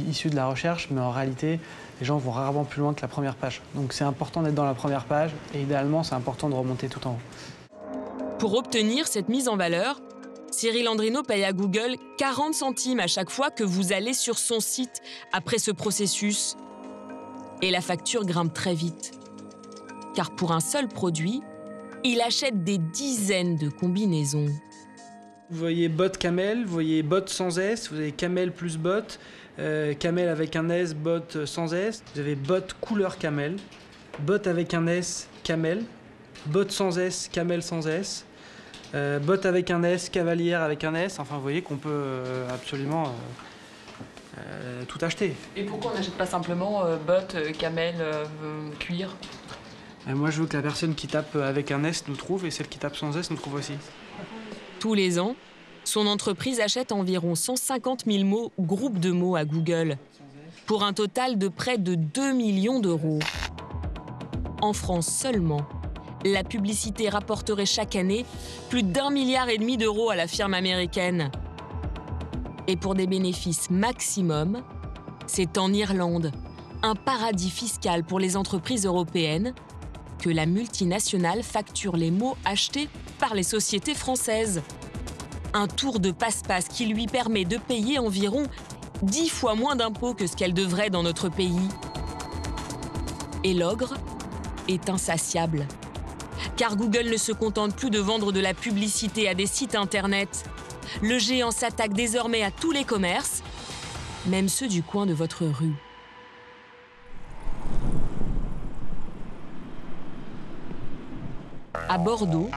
issues de la recherche, mais en réalité, les gens vont rarement plus loin que la première page. Donc c'est important d'être dans la première page, et idéalement, c'est important de remonter tout en haut. Pour obtenir cette mise en valeur, Cyril Andrino paye à Google 40 centimes à chaque fois que vous allez sur son site après ce processus. Et la facture grimpe très vite. Car pour un seul produit, il achète des dizaines de combinaisons. Vous voyez bot Camel, vous voyez bot sans S, vous avez Camel plus bot, Camel avec un S, bot sans S. Vous avez bot couleur Camel, bot avec un S, Camel, bot sans S, Camel sans S, bot avec un S, cavalière avec un S. Enfin, vous voyez qu'on peut absolument tout acheter. Et pourquoi on n'achète pas simplement bot, camel, cuir? Moi, je veux que la personne qui tape avec un S nous trouve et celle qui tape sans S nous trouve aussi. Tous les ans, son entreprise achète environ 150 000 mots ou groupes de mots à Google, pour un total de près de 2 millions d'euros. En France seulement, la publicité rapporterait chaque année plus d'1,5 milliard d'euros à la firme américaine. Et pour des bénéfices maximum, c'est en Irlande, un paradis fiscal pour les entreprises européennes, que la multinationale facture les mots achetés par les sociétés françaises. Un tour de passe-passe qui lui permet de payer environ 10 fois moins d'impôts que ce qu'elle devrait dans notre pays. Et l'ogre est insatiable. Car Google ne se contente plus de vendre de la publicité à des sites internet. Le géant s'attaque désormais à tous les commerces, même ceux du coin de votre rue. À Bordeaux,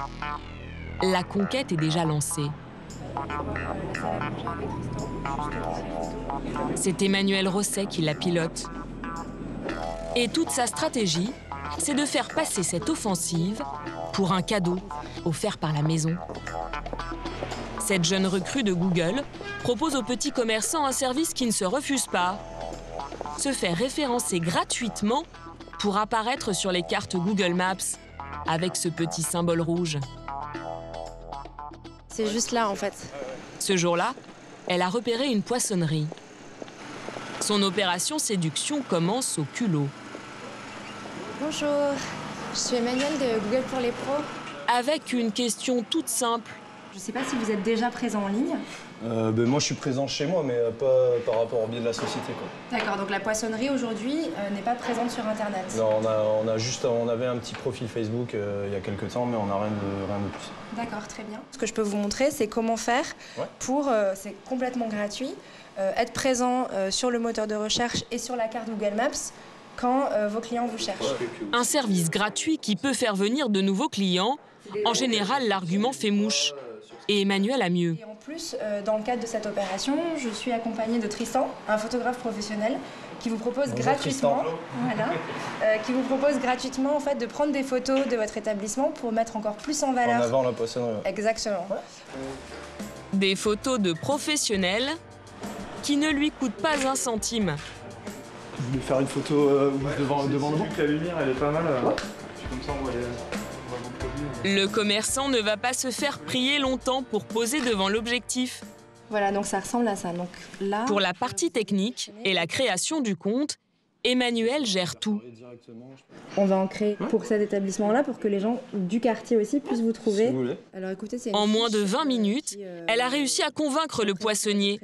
la conquête est déjà lancée. C'est Emmanuel Rosset qui la pilote. Et toute sa stratégie, c'est de faire passer cette offensive pour un cadeau offert par la maison. Cette jeune recrue de Google propose aux petits commerçants un service qui ne se refuse pas. Se faire référencer gratuitement pour apparaître sur les cartes Google Maps avec ce petit symbole rouge. C'est juste là, en fait. Ce jour-là, elle a repéré une poissonnerie. Son opération séduction commence au culot. Bonjour, je suis Emmanuel de Google pour les pros. Avec une question toute simple. Je ne sais pas si vous êtes déjà présent en ligne. Moi, je suis présent chez moi, mais pas par rapport au biais de la société, quoi. D'accord, donc la poissonnerie aujourd'hui n'est pas présente sur Internet. Non, on avait un petit profil Facebook il y a quelques temps, mais on n'a rien de plus. D'accord, très bien. Ce que je peux vous montrer, c'est comment faire pour, c'est complètement gratuit, être présent sur le moteur de recherche et sur la carte Google Maps quand vos clients vous cherchent. Un service gratuit qui peut faire venir de nouveaux clients. En général, l'argument fait mouche. Et Emmanuel a mieux. Et en plus, dans le cadre de cette opération, je suis accompagnée de Tristan, un photographe professionnel, qui vous propose gratuitement, qui vous propose gratuitement en fait de prendre des photos de votre établissement pour mettre encore plus en valeur. En avant la poissonnerie. Exactement. Des photos de professionnels qui ne lui coûtent pas un centime. Vous voulez faire une photo devant le banc? La lumière, elle est pas mal. Comme ça, on voit Le commerçant ne va pas se faire prier longtemps pour poser devant l'objectif. Voilà, donc ça ressemble à ça. Donc là... Pour la partie technique et la création du compte, Emmanuel gère tout. On va en créer pour cet établissement-là, pour que les gens du quartier aussi puissent vous trouver. Si vous voulez. Alors, écoutez, en moins de 20 minutes, elle a réussi à convaincre le poissonnier.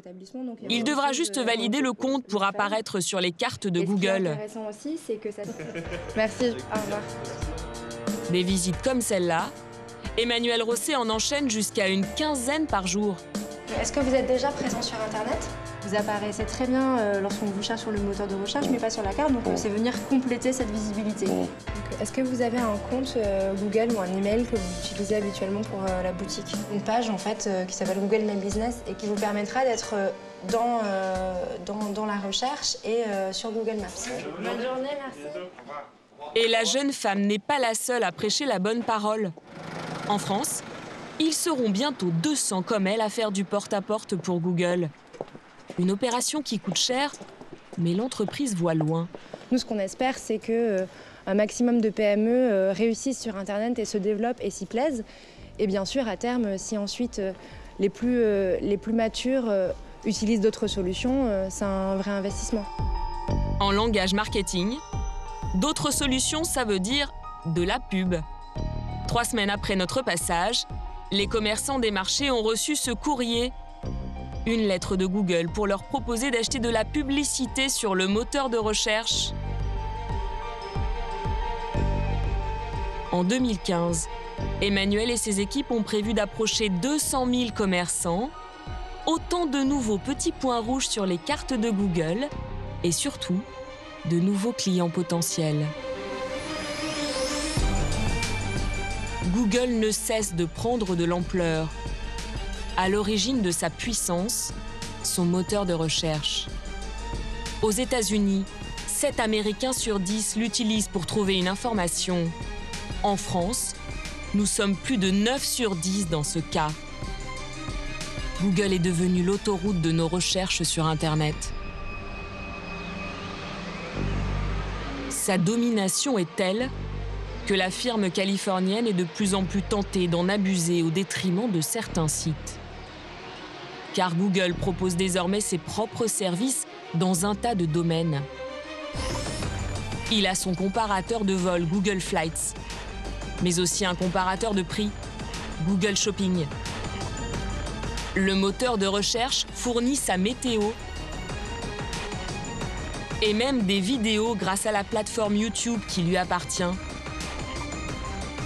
Il devra juste valider le compte pour apparaître sur les cartes de Google. Ce qui est intéressant aussi, c'est que ça... Merci, au revoir. Des visites comme celle-là, Emmanuel Rosset en enchaîne jusqu'à une quinzaine par jour. Est-ce que vous êtes déjà présent sur Internet ? Vous apparaissez très bien lorsqu'on vous cherche sur le moteur de recherche, mais pas sur la carte, donc c'est venir compléter cette visibilité. Est-ce que vous avez un compte Google ou un email que vous utilisez habituellement pour la boutique? Une page en fait qui s'appelle Google My Business et qui vous permettra d'être dans la recherche et sur Google Maps. Bonne journée, merci. Et la jeune femme n'est pas la seule à prêcher la bonne parole. En France, ils seront bientôt 200 comme elle à faire du porte-à-porte pour Google. Une opération qui coûte cher, mais l'entreprise voit loin. Nous, ce qu'on espère, c'est qu'un maximum de PME réussissent sur Internet et se développent et s'y plaisent. Et bien sûr, à terme, si ensuite les plus matures utilisent d'autres solutions, c'est un vrai investissement. En langage marketing, d'autres solutions, ça veut dire de la pub. 3 semaines après notre passage, les commerçants des marchés ont reçu ce courrier. Une lettre de Google pour leur proposer d'acheter de la publicité sur le moteur de recherche. En 2015, Emmanuel et ses équipes ont prévu d'approcher 200 000 commerçants, autant de nouveaux petits points rouges sur les cartes de Google et surtout, de nouveaux clients potentiels. Google ne cesse de prendre de l'ampleur. À l'origine de sa puissance, son moteur de recherche. Aux États-Unis, 7 Américains sur 10 l'utilisent pour trouver une information. En France, nous sommes plus de 9 sur 10 dans ce cas. Google est devenu l'autoroute de nos recherches sur Internet. Sa domination est telle que la firme californienne est de plus en plus tentée d'en abuser au détriment de certains sites. Car Google propose désormais ses propres services dans un tas de domaines. Il a son comparateur de vol Google Flights, mais aussi un comparateur de prix, Google Shopping. Le moteur de recherche fournit sa météo et même des vidéos grâce à la plateforme YouTube qui lui appartient.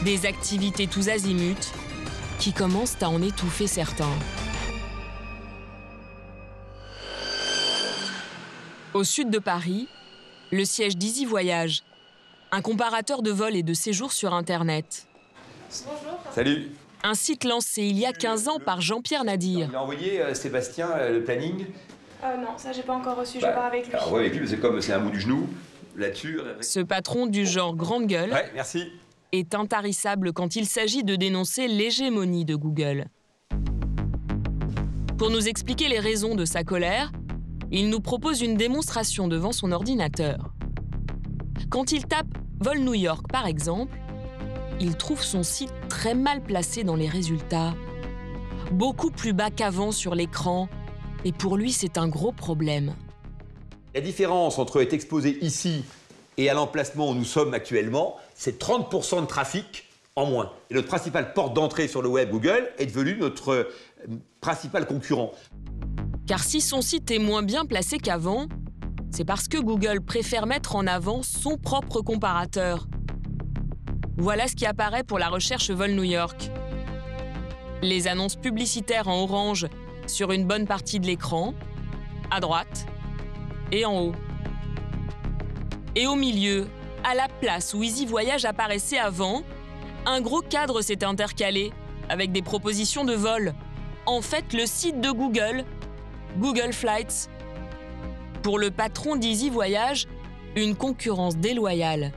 Des activités tous azimuts qui commencent à en étouffer certains. Au sud de Paris, le siège d'Easy Voyage, un comparateur de vol et de séjour sur Internet. Bonjour. Salut. Un site lancé il y a 15 ans par Jean-Pierre Nadir. Il a envoyé Sébastien le planning. Non, ça j'ai pas encore reçu, je vais voir avec lui. Alors, ouais, avec lui, c'est comme c'est un bout du genou, là-dessus. Ce patron du genre grande gueule merci. Est intarissable quand il s'agit de dénoncer l'hégémonie de Google. Pour nous expliquer les raisons de sa colère, il nous propose une démonstration devant son ordinateur. Quand il tape « Vol New York » par exemple, il trouve son site très mal placé dans les résultats, beaucoup plus bas qu'avant sur l'écran, et pour lui c'est un gros problème. La différence entre être exposé ici et à l'emplacement où nous sommes actuellement, c'est 30% de trafic en moins. Et notre principale porte d'entrée sur le web, Google, est devenu notre principal concurrent. Car si son site est moins bien placé qu'avant, c'est parce que Google préfère mettre en avant son propre comparateur. Voilà ce qui apparaît pour la recherche Vol New York. Les annonces publicitaires en orange sur une bonne partie de l'écran, à droite et en haut. Et au milieu, à la place où Easy Voyage apparaissait avant, un gros cadre s'est intercalé avec des propositions de vol. En fait, le site de Google, Google Flights. Pour le patron d'Easy Voyage, une concurrence déloyale.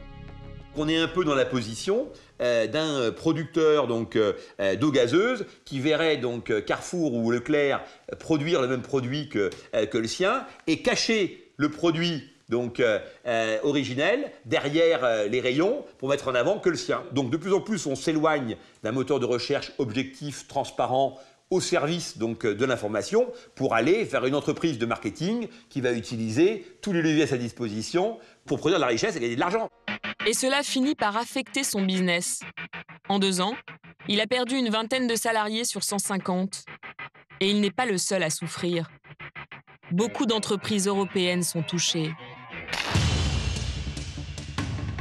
On est un peu dans la position d'un producteur d'eau gazeuse qui verrait donc Carrefour ou Leclerc produire le même produit que le sien et cacher le produit originel derrière les rayons pour mettre en avant que le sien. Donc de plus en plus on s'éloigne d'un moteur de recherche objectif, transparent, au service de l'information pour aller vers une entreprise de marketing qui va utiliser tous les leviers à sa disposition pour produire de la richesse et gagner de l'argent. Et cela finit par affecter son business. En 2 ans, il a perdu une vingtaine de salariés sur 150. Et il n'est pas le seul à souffrir. Beaucoup d'entreprises européennes sont touchées.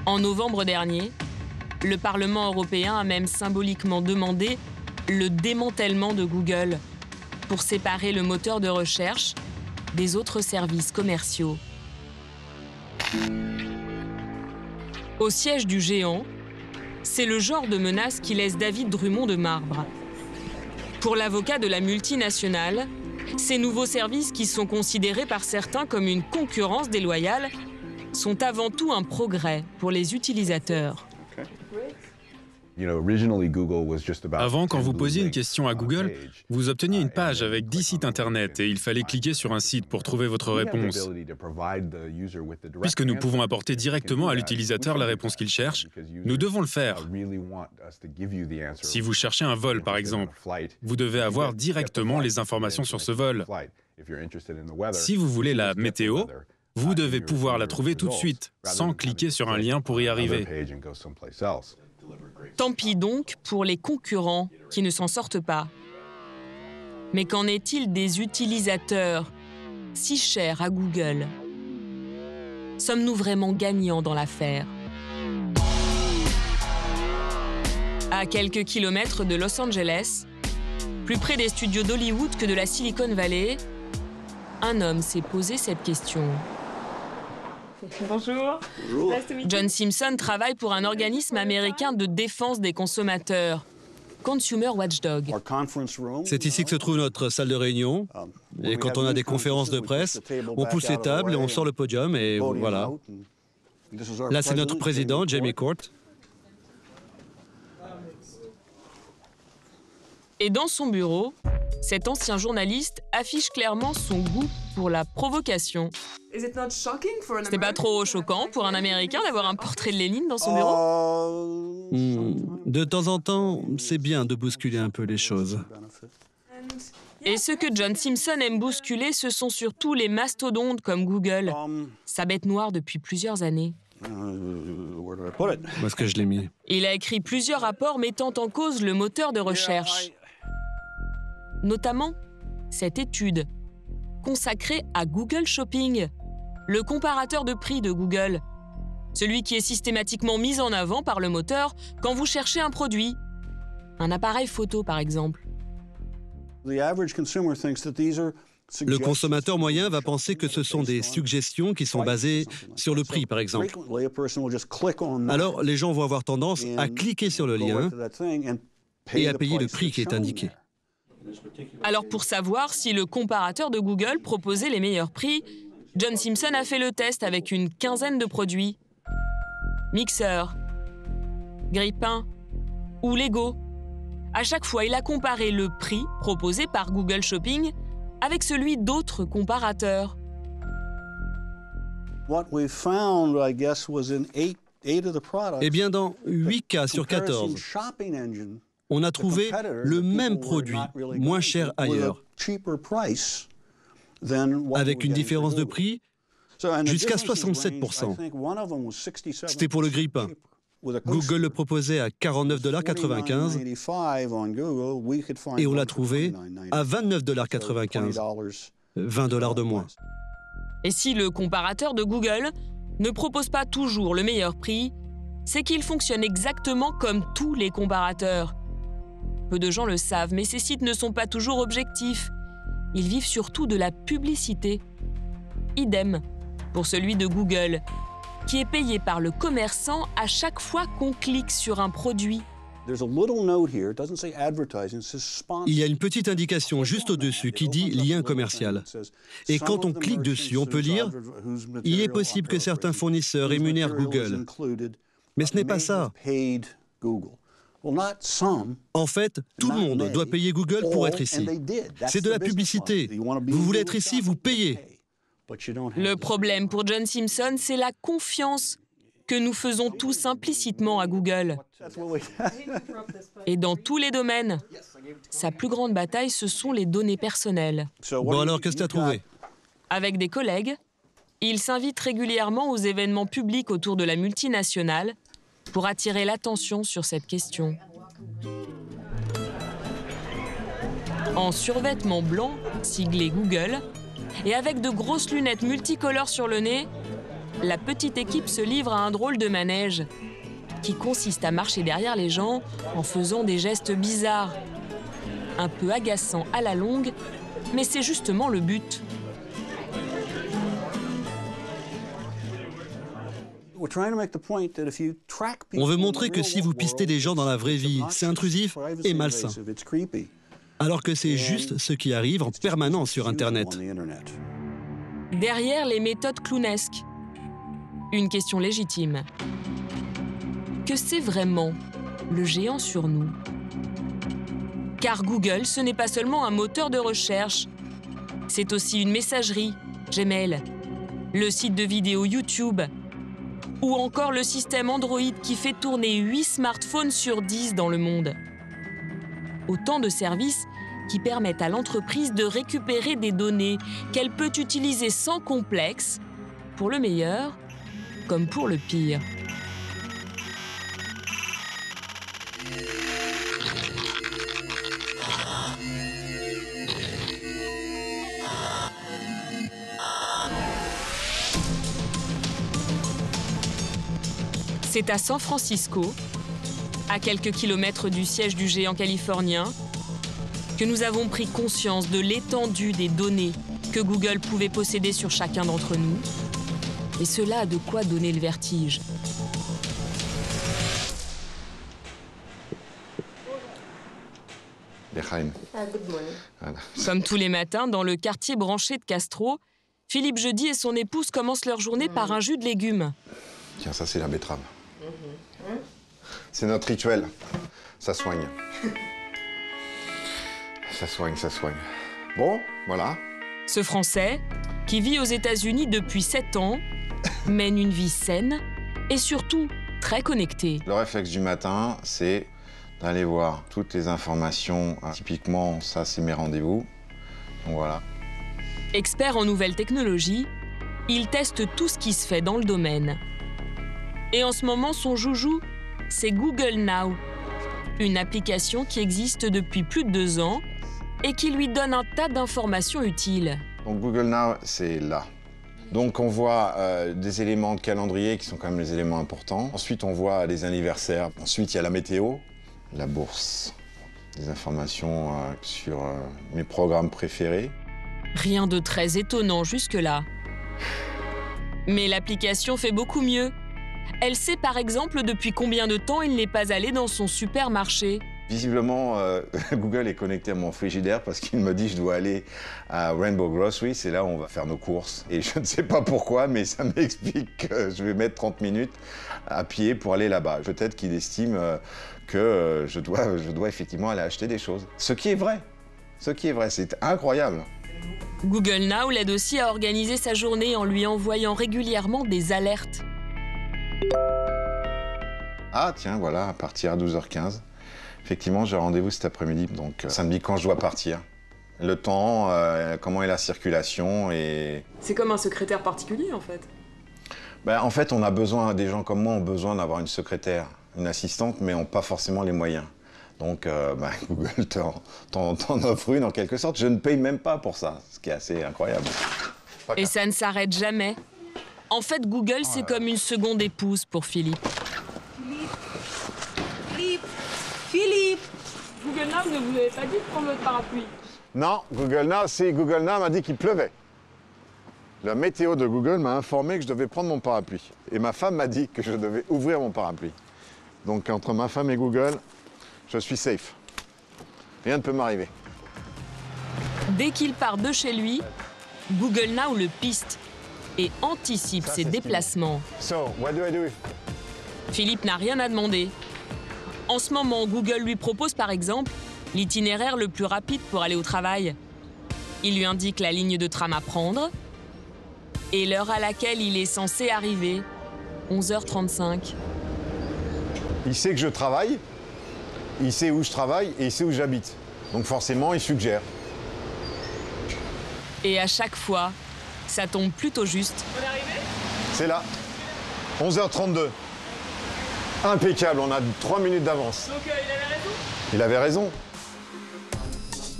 En novembre dernier, le Parlement européen a même symboliquement demandé le démantèlement de Google pour séparer le moteur de recherche des autres services commerciaux. Au siège du géant, c'est le genre de menace qui laisse David Drummond de marbre. Pour l'avocat de la multinationale, ces nouveaux services qui sont considérés par certains comme une concurrence déloyale sont avant tout un progrès pour les utilisateurs. Avant, quand vous posiez une question à Google, vous obteniez une page avec 10 sites Internet et il fallait cliquer sur un site pour trouver votre réponse. Puisque nous pouvons apporter directement à l'utilisateur la réponse qu'il cherche, nous devons le faire. Si vous cherchez un vol, par exemple, vous devez avoir directement les informations sur ce vol. Si vous voulez la météo, vous devez pouvoir la trouver tout de suite, sans cliquer sur un lien pour y arriver. Tant pis donc pour les concurrents qui ne s'en sortent pas. Mais qu'en est-il des utilisateurs si chers à Google? Sommes-nous vraiment gagnants dans l'affaire? À quelques kilomètres de Los Angeles, plus près des studios d'Hollywood que de la Silicon Valley, un homme s'est posé cette question. Bonjour. Bonjour. John Simpson travaille pour un organisme américain de défense des consommateurs, Consumer Watchdog. C'est ici que se trouve notre salle de réunion. Et quand on a des conférences de presse, on pousse les tables et on sort le podium et voilà. Là, c'est notre président, Jamie Court. Et dans son bureau, cet ancien journaliste affiche clairement son goût pour la provocation. C'est pas trop choquant pour un Américain d'avoir un portrait de Lénine dans son bureau? De temps en temps, c'est bien de bousculer un peu les choses. Et ce que John Simpson aime bousculer, ce sont surtout les mastodontes comme Google, sa bête noire depuis plusieurs années. Où est-ce que je l'ai mis? Il a écrit plusieurs rapports mettant en cause le moteur de recherche. Notamment cette étude consacrée à Google Shopping, le comparateur de prix de Google, celui qui est systématiquement mis en avant par le moteur quand vous cherchez un produit, un appareil photo par exemple. Le consommateur moyen va penser que ce sont des suggestions qui sont basées sur le prix, par exemple. Alors, les gens vont avoir tendance à cliquer sur le lien et à payer le prix qui est indiqué. Alors, pour savoir si le comparateur de Google proposait les meilleurs prix, John Simpson a fait le test avec une quinzaine de produits. Mixeur, grille-pain ou Lego. À chaque fois, il a comparé le prix proposé par Google Shopping avec celui d'autres comparateurs. Eh bien, dans 8 cas sur 14, on a trouvé le même produit, moins cher ailleurs, avec une différence de prix jusqu'à 67%. C'était pour le grille-pain. Google le proposait à $49,95 et on l'a trouvé à $29,95, $20 de moins. Et si le comparateur de Google ne propose pas toujours le meilleur prix, c'est qu'il fonctionne exactement comme tous les comparateurs. Peu de gens le savent, mais ces sites ne sont pas toujours objectifs. Ils vivent surtout de la publicité. Idem pour celui de Google, qui est payé par le commerçant à chaque fois qu'on clique sur un produit. Il y a une petite indication juste au-dessus qui dit « lien commercial ». Et quand on clique dessus, on peut lire « Il est possible que certains fournisseurs rémunèrent Google ». Mais ce n'est pas ça. En fait, tout le monde doit payer Google pour être ici. C'est de la publicité. Vous voulez être ici, vous payez. Le problème pour John Simpson, c'est la confiance que nous faisons tous implicitement à Google. Et dans tous les domaines. Sa plus grande bataille, ce sont les données personnelles. Bon alors, qu'est-ce que tu as trouvé? Avec des collègues, il s'invite régulièrement aux événements publics autour de la multinationale pour attirer l'attention sur cette question. En survêtement blanc, siglé Google, et avec de grosses lunettes multicolores sur le nez, la petite équipe se livre à un drôle de manège qui consiste à marcher derrière les gens en faisant des gestes bizarres. Un peu agaçants à la longue, mais c'est justement le but. On veut montrer que si vous pistez des gens dans la vraie vie, c'est intrusif et malsain. Alors que c'est juste ce qui arrive en permanence sur Internet. Derrière les méthodes clownesques, une question légitime. Que c'est vraiment le géant sur nous? Car Google, ce n'est pas seulement un moteur de recherche, c'est aussi une messagerie, Gmail, le site de vidéo YouTube, ou encore le système Android qui fait tourner 8 smartphones sur 10 dans le monde. Autant de services qui permettent à l'entreprise de récupérer des données qu'elle peut utiliser sans complexe, pour le meilleur comme pour le pire. C'est à San Francisco, à quelques kilomètres du siège du géant californien, que nous avons pris conscience de l'étendue des données que Google pouvait posséder sur chacun d'entre nous. Et cela a de quoi donner le vertige. Voilà. Comme tous les matins, dans le quartier branché de Castro, Philippe Jeudi et son épouse commencent leur journée par un jus de légumes. Tiens, ça c'est la betterave. C'est notre rituel. Ça soigne. Ça soigne, ça soigne. Bon, voilà. Ce Français, qui vit aux États-Unis depuis 7 ans, mène une vie saine et surtout très connectée. Le réflexe du matin, c'est d'aller voir toutes les informations. Typiquement, ça, c'est mes rendez-vous. Donc voilà. Expert en nouvelles technologies, il teste tout ce qui se fait dans le domaine. Et en ce moment, son joujou, c'est Google Now, une application qui existe depuis plus de 2 ans et qui lui donne un tas d'informations utiles. Donc Google Now, c'est là. Donc on voit des éléments de calendrier qui sont quand même les éléments importants. Ensuite, on voit les anniversaires. Ensuite, il y a la météo, la bourse, des informations sur mes programmes préférés. Rien de très étonnant jusque-là. Mais l'application fait beaucoup mieux. Elle sait par exemple depuis combien de temps il n'est pas allé dans son supermarché. Visiblement, Google est connecté à mon frigidaire parce qu'il me dit que je dois aller à Rainbow Grocery, c'est là où on va faire nos courses. Et je ne sais pas pourquoi, mais ça m'explique que je vais mettre 30 minutes à pied pour aller là-bas. Peut-être qu'il estime que je dois effectivement aller acheter des choses. Ce qui est vrai, c'est incroyable. Google Now l'aide aussi à organiser sa journée en lui envoyant régulièrement des alertes. Ah tiens, voilà, à partir de 12h15. Effectivement, j'ai rendez-vous cet après-midi, donc ça me dit quand je dois partir. Le temps, comment est la circulation et... C'est comme un secrétaire particulier, en fait. Ben, en fait, on a besoin, des gens comme moi ont besoin d'avoir une secrétaire, une assistante, mais n'ont pas forcément les moyens. Donc, Google t'en offre une en quelque sorte. Je ne paye même pas pour ça, ce qui est assez incroyable. Et ça ne s'arrête jamais. En fait, Google, c'est comme une seconde épouse pour Philippe. Philippe, Google Now ne vous avait pas dit de prendre votre parapluie? Non, Google Now m'a dit qu'il pleuvait. La météo de Google m'a informé que je devais prendre mon parapluie. Et ma femme m'a dit que je devais ouvrir mon parapluie. Donc entre ma femme et Google, je suis safe. Rien ne peut m'arriver. Dès qu'il part de chez lui, Google Now le piste et anticipe ses déplacements. So, what do I do? Philippe n'a rien à demander. En ce moment, Google lui propose par exemple l'itinéraire le plus rapide pour aller au travail. Il lui indique la ligne de tram à prendre et l'heure à laquelle il est censé arriver, 11h35. Il sait que je travaille, il sait où je travaille et il sait où j'habite. Donc forcément, il suggère. Et à chaque fois, ça tombe plutôt juste. On est arrivé ? C'est là, 11h32. Impeccable, on a 3 minutes d'avance. Donc il avait raison ? Il avait raison.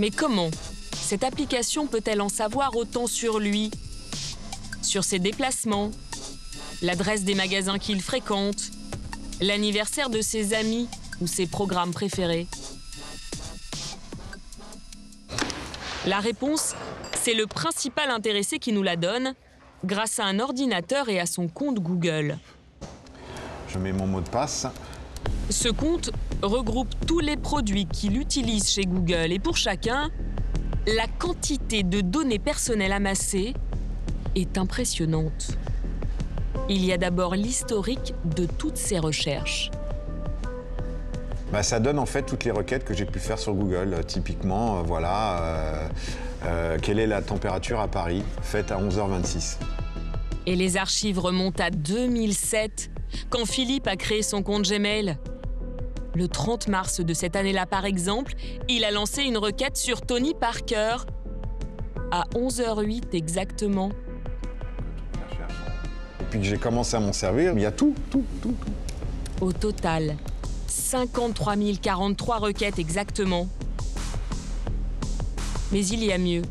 Mais comment cette application peut-elle en savoir autant sur lui, sur ses déplacements, l'adresse des magasins qu'il fréquente, l'anniversaire de ses amis ou ses programmes préférés? La réponse, c'est le principal intéressé qui nous la donne, grâce à un ordinateur et à son compte Google. Je mets mon mot de passe. Ce compte regroupe tous les produits qu'il utilise chez Google et pour chacun, la quantité de données personnelles amassées est impressionnante. Il y a d'abord l'historique de toutes ces recherches. Ça donne en fait toutes les requêtes que j'ai pu faire sur Google. Typiquement, quelle est la température à Paris, faite à 11h26. Et les archives remontent à 2007, quand Philippe a créé son compte Gmail. Le 30 mars de cette année-là, par exemple, il a lancé une requête sur Tony Parker à 11h08 exactement. Et puis que j'ai commencé à m'en servir, il y a tout. Au total, 53 043 requêtes exactement. Mais il y a mieux.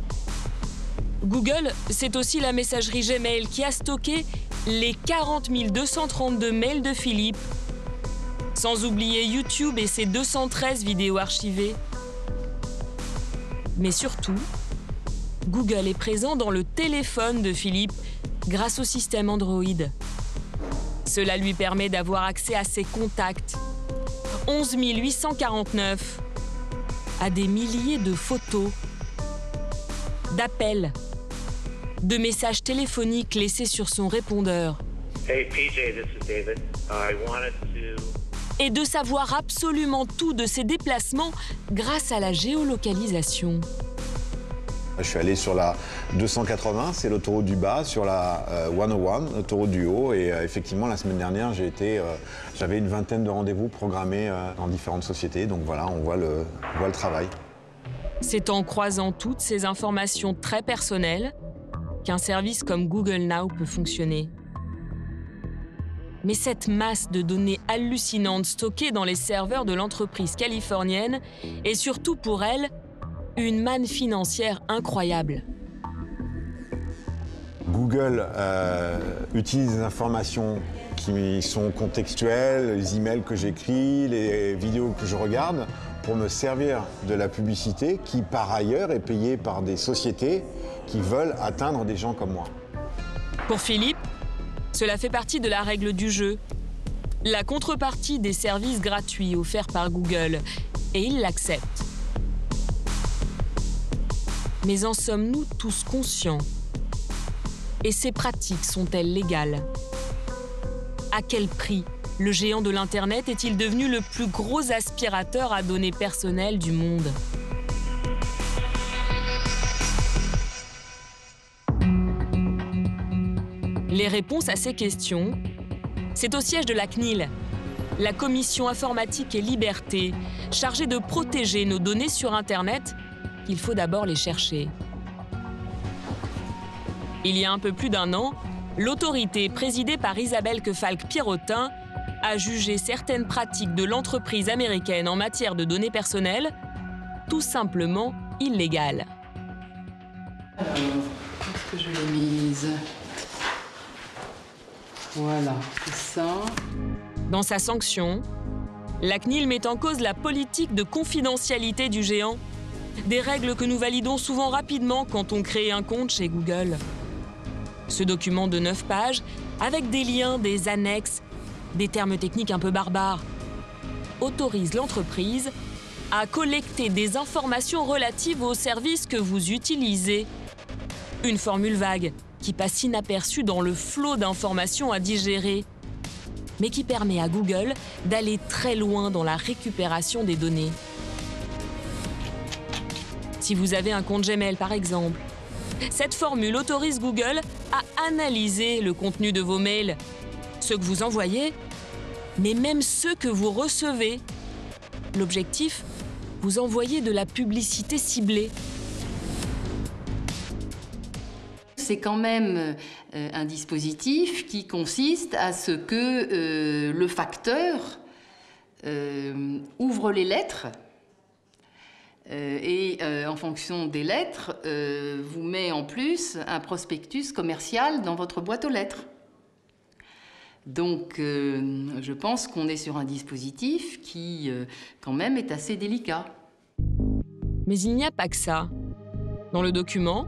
Google, c'est aussi la messagerie Gmail qui a stocké les 40 232 mails de Philippe. Sans oublier YouTube et ses 213 vidéos archivées. Mais surtout, Google est présent dans le téléphone de Philippe grâce au système Android. Cela lui permet d'avoir accès à ses contacts, 11 849, à des milliers de photos, d'appels, de messages téléphoniques laissés sur son répondeur. Hey PJ, this is David. I wanted to... Et de savoir absolument tout de ses déplacements grâce à la géolocalisation. Je suis allé sur la 280, c'est l'autoroute du bas, sur la 101, l'autoroute du haut. Et effectivement, la semaine dernière, j'avais une vingtaine de rendez-vous programmés dans différentes sociétés. Donc voilà, on voit le travail. C'est en croisant toutes ces informations très personnelles qu'un service comme Google Now peut fonctionner. Mais cette masse de données hallucinantes stockées dans les serveurs de l'entreprise californienne est surtout pour elle une manne financière incroyable. Google utilise des informations qui sont contextuelles, les emails que j'écris, les vidéos que je regarde, pour me servir de la publicité qui, par ailleurs, est payée par des sociétés qui veulent atteindre des gens comme moi. Pour Philippe, cela fait partie de la règle du jeu, la contrepartie des services gratuits offerts par Google, et il l'accepte. Mais en sommes-nous tous conscients? Et ces pratiques sont-elles légales? À quel prix le géant de l'Internet est-il devenu le plus gros aspirateur à données personnelles du monde? Les réponses à ces questions, c'est au siège de la CNIL, la Commission informatique et liberté, chargée de protéger nos données sur Internet, qu'il faut d'abord les chercher. Il y a un peu plus d'un an, l'autorité présidée par Isabelle Quefalque-Pierrotin a jugé certaines pratiques de l'entreprise américaine en matière de données personnelles tout simplement illégales. Alors, où est-ce que je l'ai mise ? Voilà, c'est ça. Dans sa sanction, la CNIL met en cause la politique de confidentialité du géant, des règles que nous validons souvent rapidement quand on crée un compte chez Google. Ce document de 9 pages, avec des liens, des annexes, des termes techniques un peu barbares, autorise l'entreprise à collecter des informations relatives aux services que vous utilisez. Une formule vague qui passe inaperçue dans le flot d'informations à digérer, mais qui permet à Google d'aller très loin dans la récupération des données. Si vous avez un compte Gmail, par exemple, cette formule autorise Google à analyser le contenu de vos mails, ceux que vous envoyez, mais même ceux que vous recevez. L'objectif, vous envoyer de la publicité ciblée. C'est quand même un dispositif qui consiste à ce que le facteur ouvre les lettres et en fonction des lettres, vous met en plus un prospectus commercial dans votre boîte aux lettres. Donc, je pense qu'on est sur un dispositif qui, quand même, est assez délicat. Mais il n'y a pas que ça. Dans le document,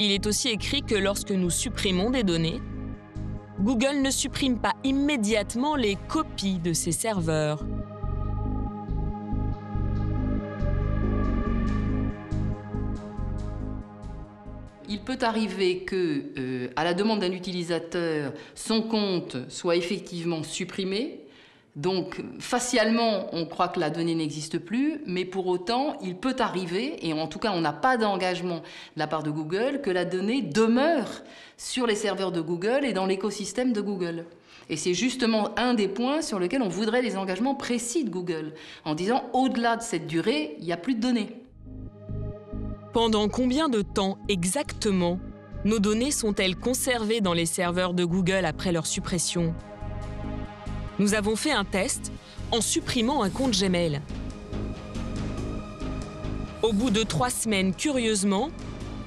il est aussi écrit que lorsque nous supprimons des données, Google ne supprime pas immédiatement les copies de ses serveurs. Il peut arriver que, à la demande d'un utilisateur, son compte soit effectivement supprimé. Donc, facialement, on croit que la donnée n'existe plus, mais pour autant, il peut arriver, et en tout cas, on n'a pas d'engagement de la part de Google, que la donnée demeure sur les serveurs de Google et dans l'écosystème de Google. Et c'est justement un des points sur lesquels on voudrait les engagements précis de Google, en disant, au-delà de cette durée, il n'y a plus de données. Pendant combien de temps exactement nos données sont-elles conservées dans les serveurs de Google après leur suppression ? Nous avons fait un test en supprimant un compte Gmail. Au bout de 3 semaines, curieusement,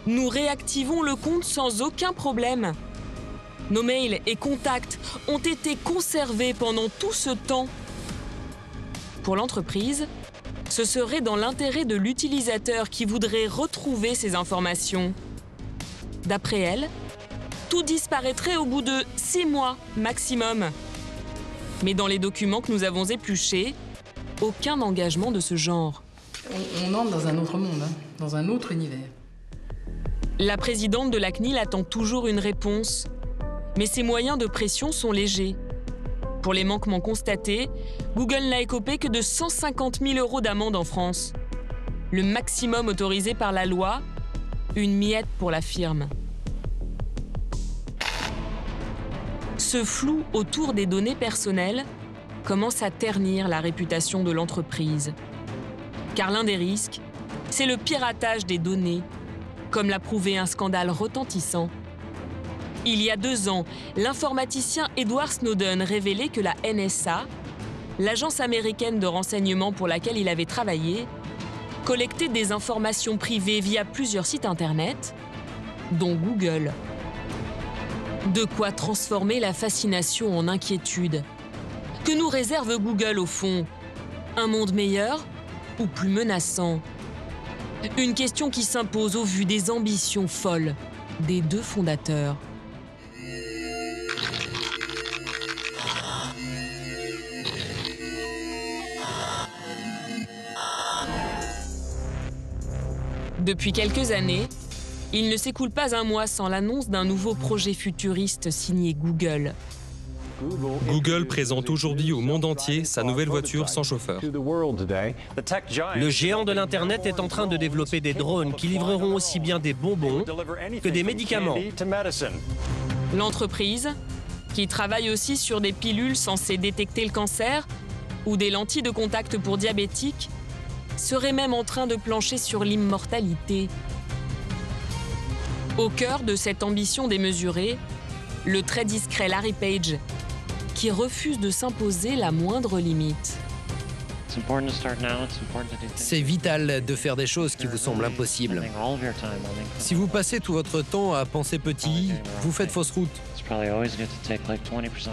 nous réactivons le compte sans aucun problème. Nos mails et contacts ont été conservés pendant tout ce temps. Pour l'entreprise, ce serait dans l'intérêt de l'utilisateur qui voudrait retrouver ces informations. D'après elle, tout disparaîtrait au bout de 6 mois maximum. Mais dans les documents que nous avons épluchés, aucun engagement de ce genre. On entre dans un autre monde, dans un autre univers. La présidente de la CNIL attend toujours une réponse. Mais ses moyens de pression sont légers. Pour les manquements constatés, Google n'a écopé que de 150 000 € d'amende en France. Le maximum autorisé par la loi, une miette pour la firme. Ce flou autour des données personnelles commence à ternir la réputation de l'entreprise. Car l'un des risques, c'est le piratage des données, comme l'a prouvé un scandale retentissant. Il y a 2 ans, l'informaticien Edward Snowden révélait que la NSA, l'agence américaine de renseignement pour laquelle il avait travaillé, collectait des informations privées via plusieurs sites internet, dont Google. De quoi transformer la fascination en inquiétude. Que nous réserve Google au fond? Un monde meilleur ou plus menaçant? Une question qui s'impose au vu des ambitions folles des 2 fondateurs. Depuis quelques années, il ne s'écoule pas un mois sans l'annonce d'un nouveau projet futuriste signé Google. Google présente aujourd'hui au monde entier sa nouvelle voiture sans chauffeur. Le géant de l'Internet est en train de développer des drones qui livreront aussi bien des bonbons que des médicaments. L'entreprise, qui travaille aussi sur des pilules censées détecter le cancer ou des lentilles de contact pour diabétiques, serait même en train de plancher sur l'immortalité. Au cœur de cette ambition démesurée, le très discret Larry Page, qui refuse de s'imposer la moindre limite. C'est vital de faire des choses qui vous semblent impossibles. Si vous passez tout votre temps à penser petit, vous faites fausse route.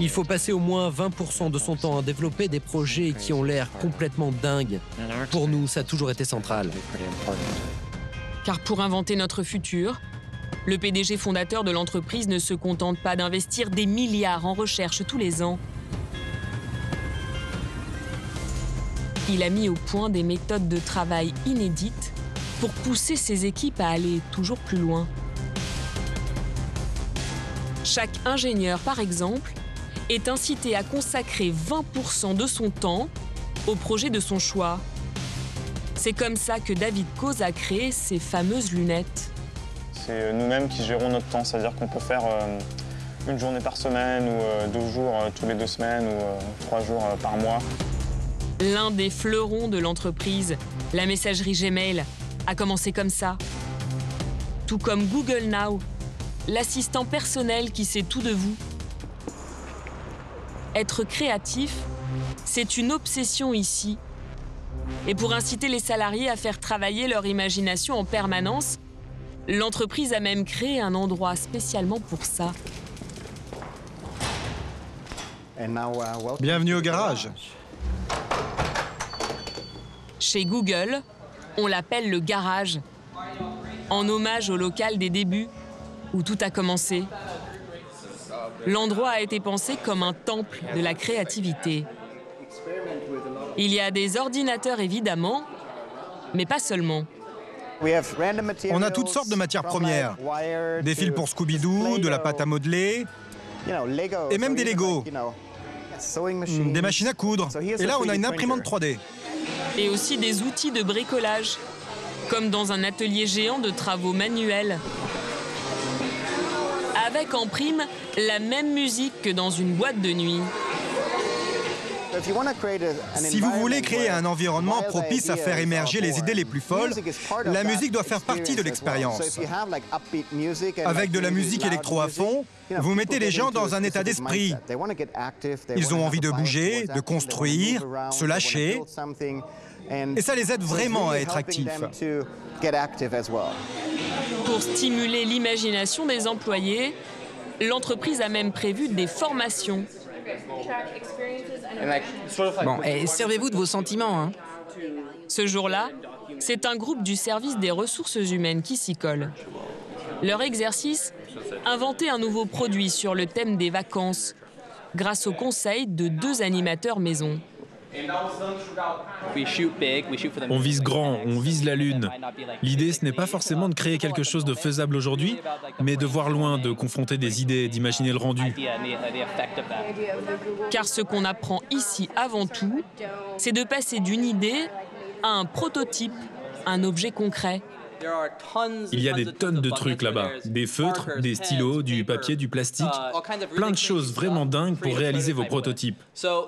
Il faut passer au moins 20% de son temps à développer des projets qui ont l'air complètement dingues. Pour nous, ça a toujours été central. Car pour inventer notre futur, le PDG fondateur de l'entreprise ne se contente pas d'investir des milliards en recherche tous les ans. Il a mis au point des méthodes de travail inédites pour pousser ses équipes à aller toujours plus loin. Chaque ingénieur, par exemple, est incité à consacrer 20% de son temps au projet de son choix. C'est comme ça que David Coase a créé ces fameuses lunettes. C'est nous-mêmes qui gérons notre temps, c'est-à-dire qu'on peut faire une journée par semaine ou 2 jours tous les 2 semaines ou 3 jours par mois. L'un des fleurons de l'entreprise, la messagerie Gmail, a commencé comme ça. Tout comme Google Now, l'assistant personnel qui sait tout de vous. Être créatif, c'est une obsession ici. Et pour inciter les salariés à faire travailler leur imagination en permanence, l'entreprise a même créé un endroit spécialement pour ça. Bienvenue au garage. Chez Google, on l'appelle le garage, en hommage au local des débuts, où tout a commencé. L'endroit a été pensé comme un temple de la créativité. Il y a des ordinateurs évidemment, mais pas seulement. On a toutes sortes de matières premières. Des fils pour Scooby-Doo, de la pâte à modeler, et même des Lego. Des machines à coudre. Et là, on a une imprimante 3D. Et aussi des outils de bricolage, comme dans un atelier géant de travaux manuels. Avec en prime la même musique que dans une boîte de nuit. Si vous voulez créer un environnement propice à faire émerger les idées les plus folles, la musique doit faire partie de l'expérience. Avec de la musique électro à fond, vous mettez les gens dans un état d'esprit. Ils ont envie de bouger, de construire, se lâcher, et ça les aide vraiment à être actifs. Pour stimuler l'imagination des employés, l'entreprise a même prévu des formations. Bon, et servez-vous de vos sentiments, hein. Ce jour-là, c'est un groupe du service des ressources humaines qui s'y colle. Leur exercice, inventer un nouveau produit sur le thème des vacances, grâce au conseil de 2 animateurs maison. On vise grand, on vise la Lune. L'idée, ce n'est pas forcément de créer quelque chose de faisable aujourd'hui, mais de voir loin, de confronter des idées, d'imaginer le rendu. Car ce qu'on apprend ici avant tout, c'est de passer d'une idée à un prototype, un objet concret. Il y a des tonnes de trucs là-bas. Des feutres, des stylos, du papier, du plastique. Plein de choses vraiment dingues pour réaliser vos prototypes.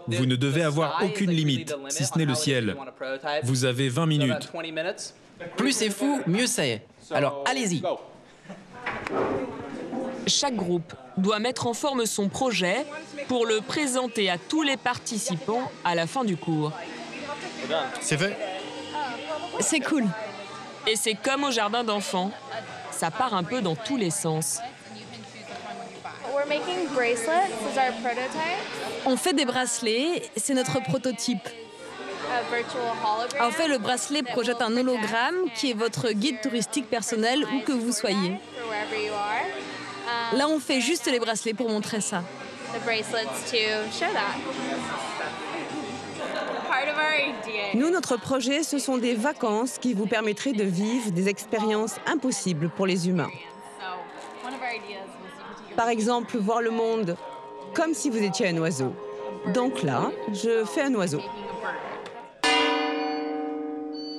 Vous ne devez avoir aucune limite, si ce n'est le ciel. Vous avez 20 minutes. Plus c'est fou, mieux c'est. Alors allez-y. Chaque groupe doit mettre en forme son projet pour le présenter à tous les participants à la fin du cours. C'est fait. C'est cool. Et c'est comme au jardin d'enfants, ça part un peu dans tous les sens. On fait des bracelets, c'est notre prototype. En fait, le bracelet projette un hologramme qui est votre guide touristique personnel où que vous soyez. Là, on fait juste les bracelets pour montrer ça. Nous, notre projet, ce sont des vacances qui vous permettraient de vivre des expériences impossibles pour les humains. Par exemple, voir le monde comme si vous étiez un oiseau. Donc là, je fais un oiseau.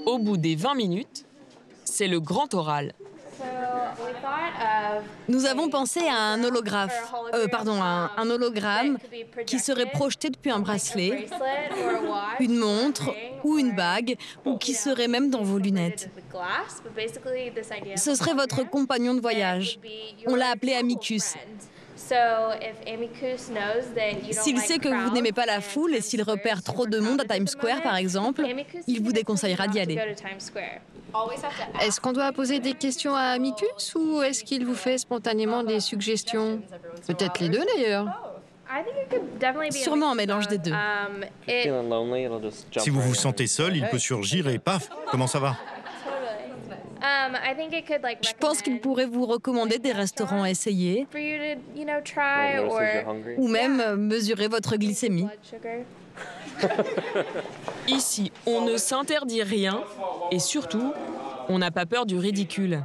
Au bout des 20 minutes, c'est le grand oral. Nous avons pensé à un hologramme qui serait projeté depuis un bracelet, une montre ou une bague, ou qui serait même dans vos lunettes. Ce serait votre compagnon de voyage. On l'a appelé Amicus. S'il sait que vous n'aimez pas la foule et s'il repère trop de monde à Times Square, par exemple, il vous déconseillera d'y aller. Est-ce qu'on doit poser des questions à Amicus ou est-ce qu'il vous fait spontanément des suggestions? Peut-être les deux d'ailleurs. Sûrement un mélange des deux. Si vous vous sentez seul, il peut surgir et paf, comment ça va? Je pense qu'il pourrait vous recommander des restaurants à essayer ou même mesurer votre glycémie. Ici, on ne s'interdit rien et surtout, on n'a pas peur du ridicule.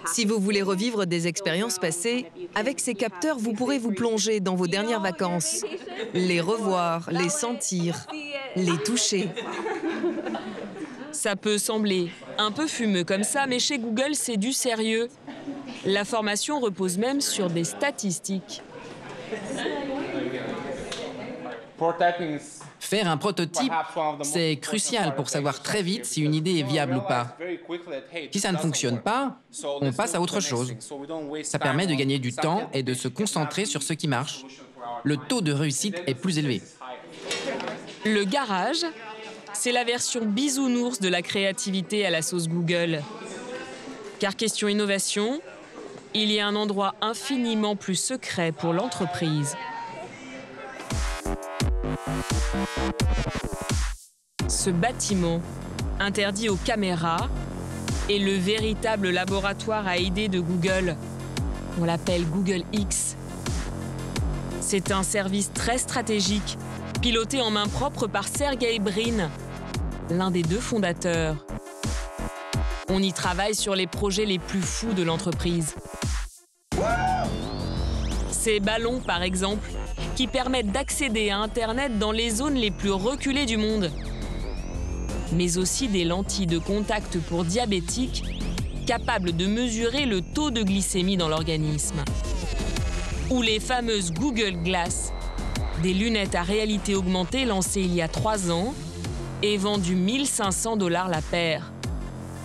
Si vous voulez revivre des expériences passées, avec ces capteurs, vous pourrez vous plonger dans vos dernières vacances, les revoir, les sentir, les toucher. Ça peut sembler un peu fumeux comme ça, mais chez Google, c'est du sérieux. La formation repose même sur des statistiques. Faire un prototype, c'est crucial pour savoir très vite si une idée est viable ou pas. Si ça ne fonctionne pas, on passe à autre chose. Ça permet de gagner du temps et de se concentrer sur ce qui marche. Le taux de réussite est plus élevé. Le garage, c'est la version bisounours de la créativité à la sauce Google. Car question innovation, il y a un endroit infiniment plus secret pour l'entreprise. Ce bâtiment, interdit aux caméras, est le véritable laboratoire à idées de Google. On l'appelle Google X. C'est un service très stratégique, piloté en main propre par Sergey Brin, l'un des 2 fondateurs. On y travaille sur les projets les plus fous de l'entreprise. Ces ballons, par exemple, qui permettent d'accéder à Internet dans les zones les plus reculées du monde. Mais aussi des lentilles de contact pour diabétiques, capables de mesurer le taux de glycémie dans l'organisme. Ou les fameuses Google Glass, des lunettes à réalité augmentée lancées il y a 3 ans et vendues 1 500 $ la paire.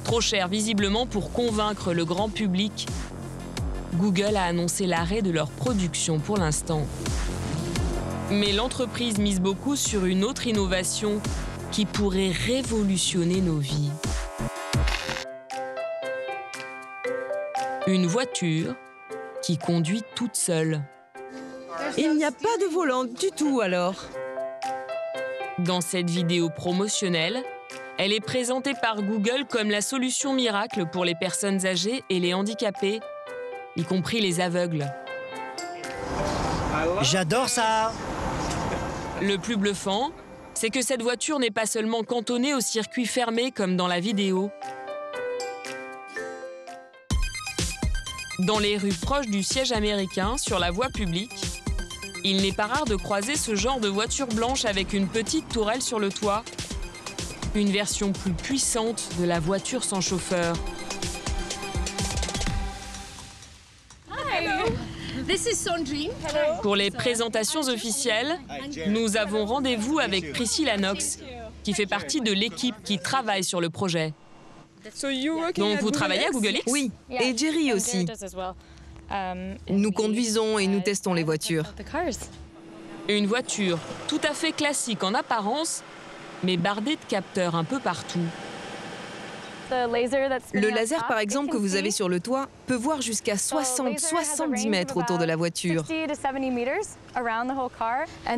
Trop cher visiblement pour convaincre le grand public. Google a annoncé l'arrêt de leur production pour l'instant. Mais l'entreprise mise beaucoup sur une autre innovation qui pourrait révolutionner nos vies. Une voiture qui conduit toute seule. Il n'y a pas de volant du tout alors. Dans cette vidéo promotionnelle, elle est présentée par Google comme la solution miracle pour les personnes âgées et les handicapés, y compris les aveugles. J'adore ça! Le plus bluffant, c'est que cette voiture n'est pas seulement cantonnée au circuit fermé comme dans la vidéo. Dans les rues proches du siège américain, sur la voie publique, il n'est pas rare de croiser ce genre de voiture blanche avec une petite tourelle sur le toit. Une version plus puissante de la voiture sans chauffeur. Pour les présentations officielles, nous avons rendez-vous avec Priscilla Knox, qui fait partie de l'équipe qui travaille sur le projet. Donc vous travaillez à Google X? Oui, et Jerry aussi. Nous conduisons et nous testons les voitures. Une voiture tout à fait classique en apparence, mais bardée de capteurs un peu partout. Le laser, par exemple, que vous avez sur le toit, peut voir jusqu'à 60-70 mètres autour de la voiture.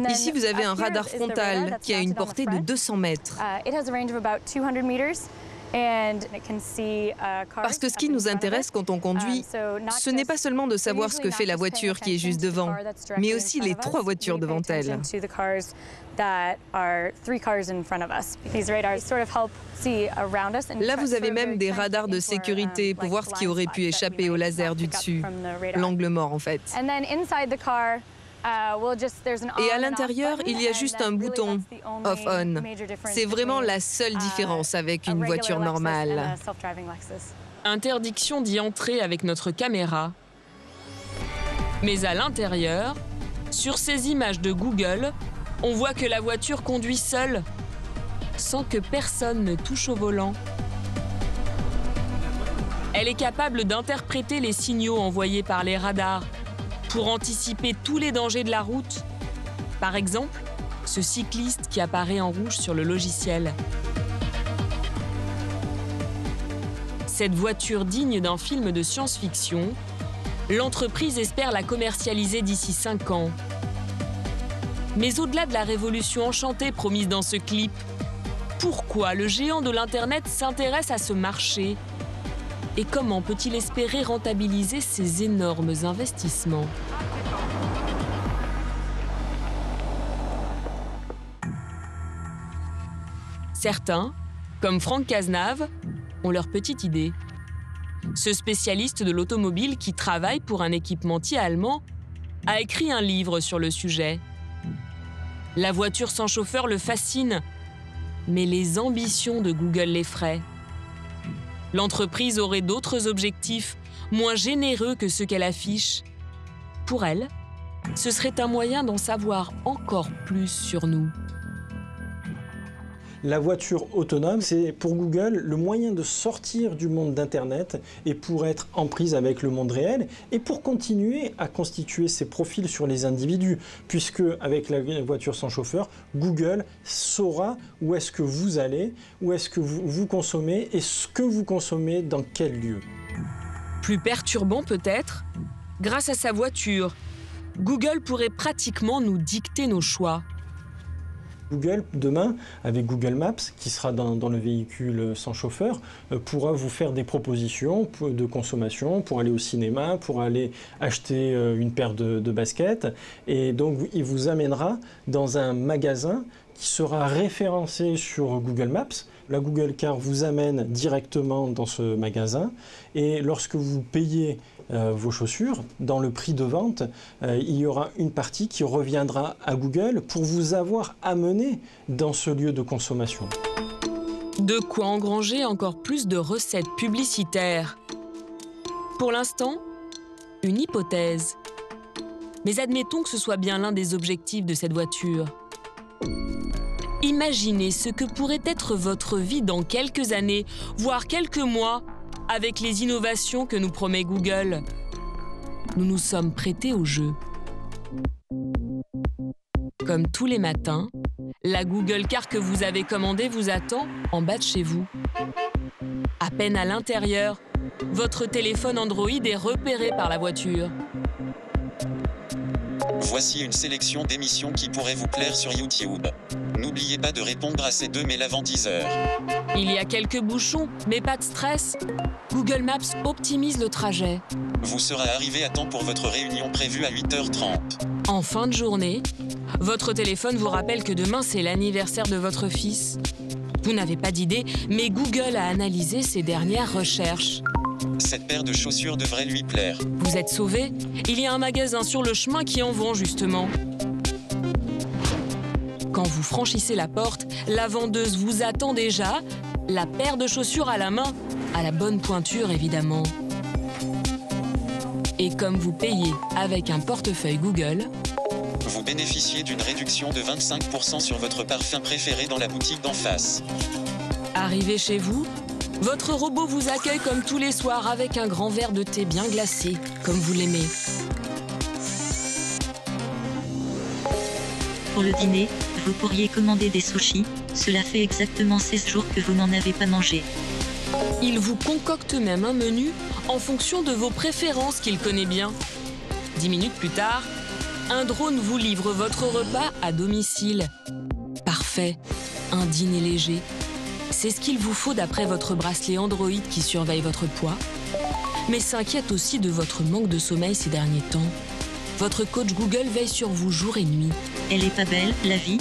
Ici, vous avez un radar frontal qui a une portée de 200 mètres. Parce que ce qui nous intéresse quand on conduit, ce n'est pas seulement de savoir ce que fait la voiture qui est juste devant, mais aussi les 3 voitures devant elle. Là, vous avez même des radars de sécurité pour voir ce qui aurait pu échapper au laser du dessus. L'angle mort, en fait. Et à l'intérieur, il y a juste un bouton off-on. C'est vraiment la seule différence avec une voiture normale. Interdiction d'y entrer avec notre caméra. Mais à l'intérieur, sur ces images de Google, on voit que la voiture conduit seule, sans que personne ne touche au volant. Elle est capable d'interpréter les signaux envoyés par les radars pour anticiper tous les dangers de la route. Par exemple, ce cycliste qui apparaît en rouge sur le logiciel. Cette voiture digne d'un film de science-fiction, l'entreprise espère la commercialiser d'ici 5 ans. Mais au-delà de la révolution enchantée promise dans ce clip, pourquoi le géant de l'Internet s'intéresse à ce marché? Et comment peut-il espérer rentabiliser ces énormes investissements? Certains, comme Franck Cazenave, ont leur petite idée. Ce spécialiste de l'automobile qui travaille pour un équipementier allemand a écrit un livre sur le sujet. La voiture sans chauffeur le fascine, mais les ambitions de Google l'effraient. L'entreprise aurait d'autres objectifs, moins généreux que ceux qu'elle affiche. Pour elle, ce serait un moyen d'en savoir encore plus sur nous. La voiture autonome, c'est pour Google le moyen de sortir du monde d'Internet et pour être en prise avec le monde réel et pour continuer à constituer ses profils sur les individus. Puisque avec la voiture sans chauffeur, Google saura où est-ce que vous allez, où est-ce que vous consommez et ce que vous consommez dans quel lieu. Plus perturbant peut-être, grâce à sa voiture, Google pourrait pratiquement nous dicter nos choix. Google, demain, avec Google Maps, qui sera dans le véhicule sans chauffeur, pourra vous faire des propositions de consommation pour aller au cinéma, pour aller acheter une paire de baskets. Et donc, il vous amènera dans un magasin qui sera référencé sur Google Maps. La Google Car vous amène directement dans ce magasin. Et lorsque vous payez vos chaussures, dans le prix de vente, il y aura une partie qui reviendra à Google pour vous avoir amené dans ce lieu de consommation. De quoi engranger encore plus de recettes publicitaires. Pour l'instant, une hypothèse. Mais admettons que ce soit bien l'un des objectifs de cette voiture. Imaginez ce que pourrait être votre vie dans quelques années, voire quelques mois, avec les innovations que nous promet Google. Nous nous sommes prêtés au jeu. Comme tous les matins, la Google Car que vous avez commandée vous attend en bas de chez vous. À peine à l'intérieur, votre téléphone Android est repéré par la voiture. Voici une sélection d'émissions qui pourraient vous plaire sur YouTube. N'oubliez pas de répondre à ces deux mails avant 10 heures. Il y a quelques bouchons, mais pas de stress. Google Maps optimise le trajet. Vous serez arrivé à temps pour votre réunion prévue à 8h30. En fin de journée, votre téléphone vous rappelle que demain c'est l'anniversaire de votre fils. Vous n'avez pas d'idée, mais Google a analysé ses dernières recherches. Cette paire de chaussures devrait lui plaire. Vous êtes sauvé. Il y a un magasin sur le chemin qui en vend justement. Quand vous franchissez la porte, la vendeuse vous attend déjà, la paire de chaussures à la main, à la bonne pointure évidemment. Et comme vous payez avec un portefeuille Google, vous bénéficiez d'une réduction de 25% sur votre parfum préféré dans la boutique d'en face. Arrivé chez vous, votre robot vous accueille comme tous les soirs avec un grand verre de thé bien glacé, comme vous l'aimez. Pour le dîner, vous pourriez commander des sushis. Cela fait exactement 16 jours que vous n'en avez pas mangé. Il vous concocte même un menu en fonction de vos préférences qu'il connaît bien. 10 minutes plus tard, un drone vous livre votre repas à domicile. Parfait, un dîner léger. C'est ce qu'il vous faut d'après votre bracelet Android qui surveille votre poids, mais s'inquiète aussi de votre manque de sommeil ces derniers temps. Votre coach Google veille sur vous jour et nuit. Elle est pas belle, la vie?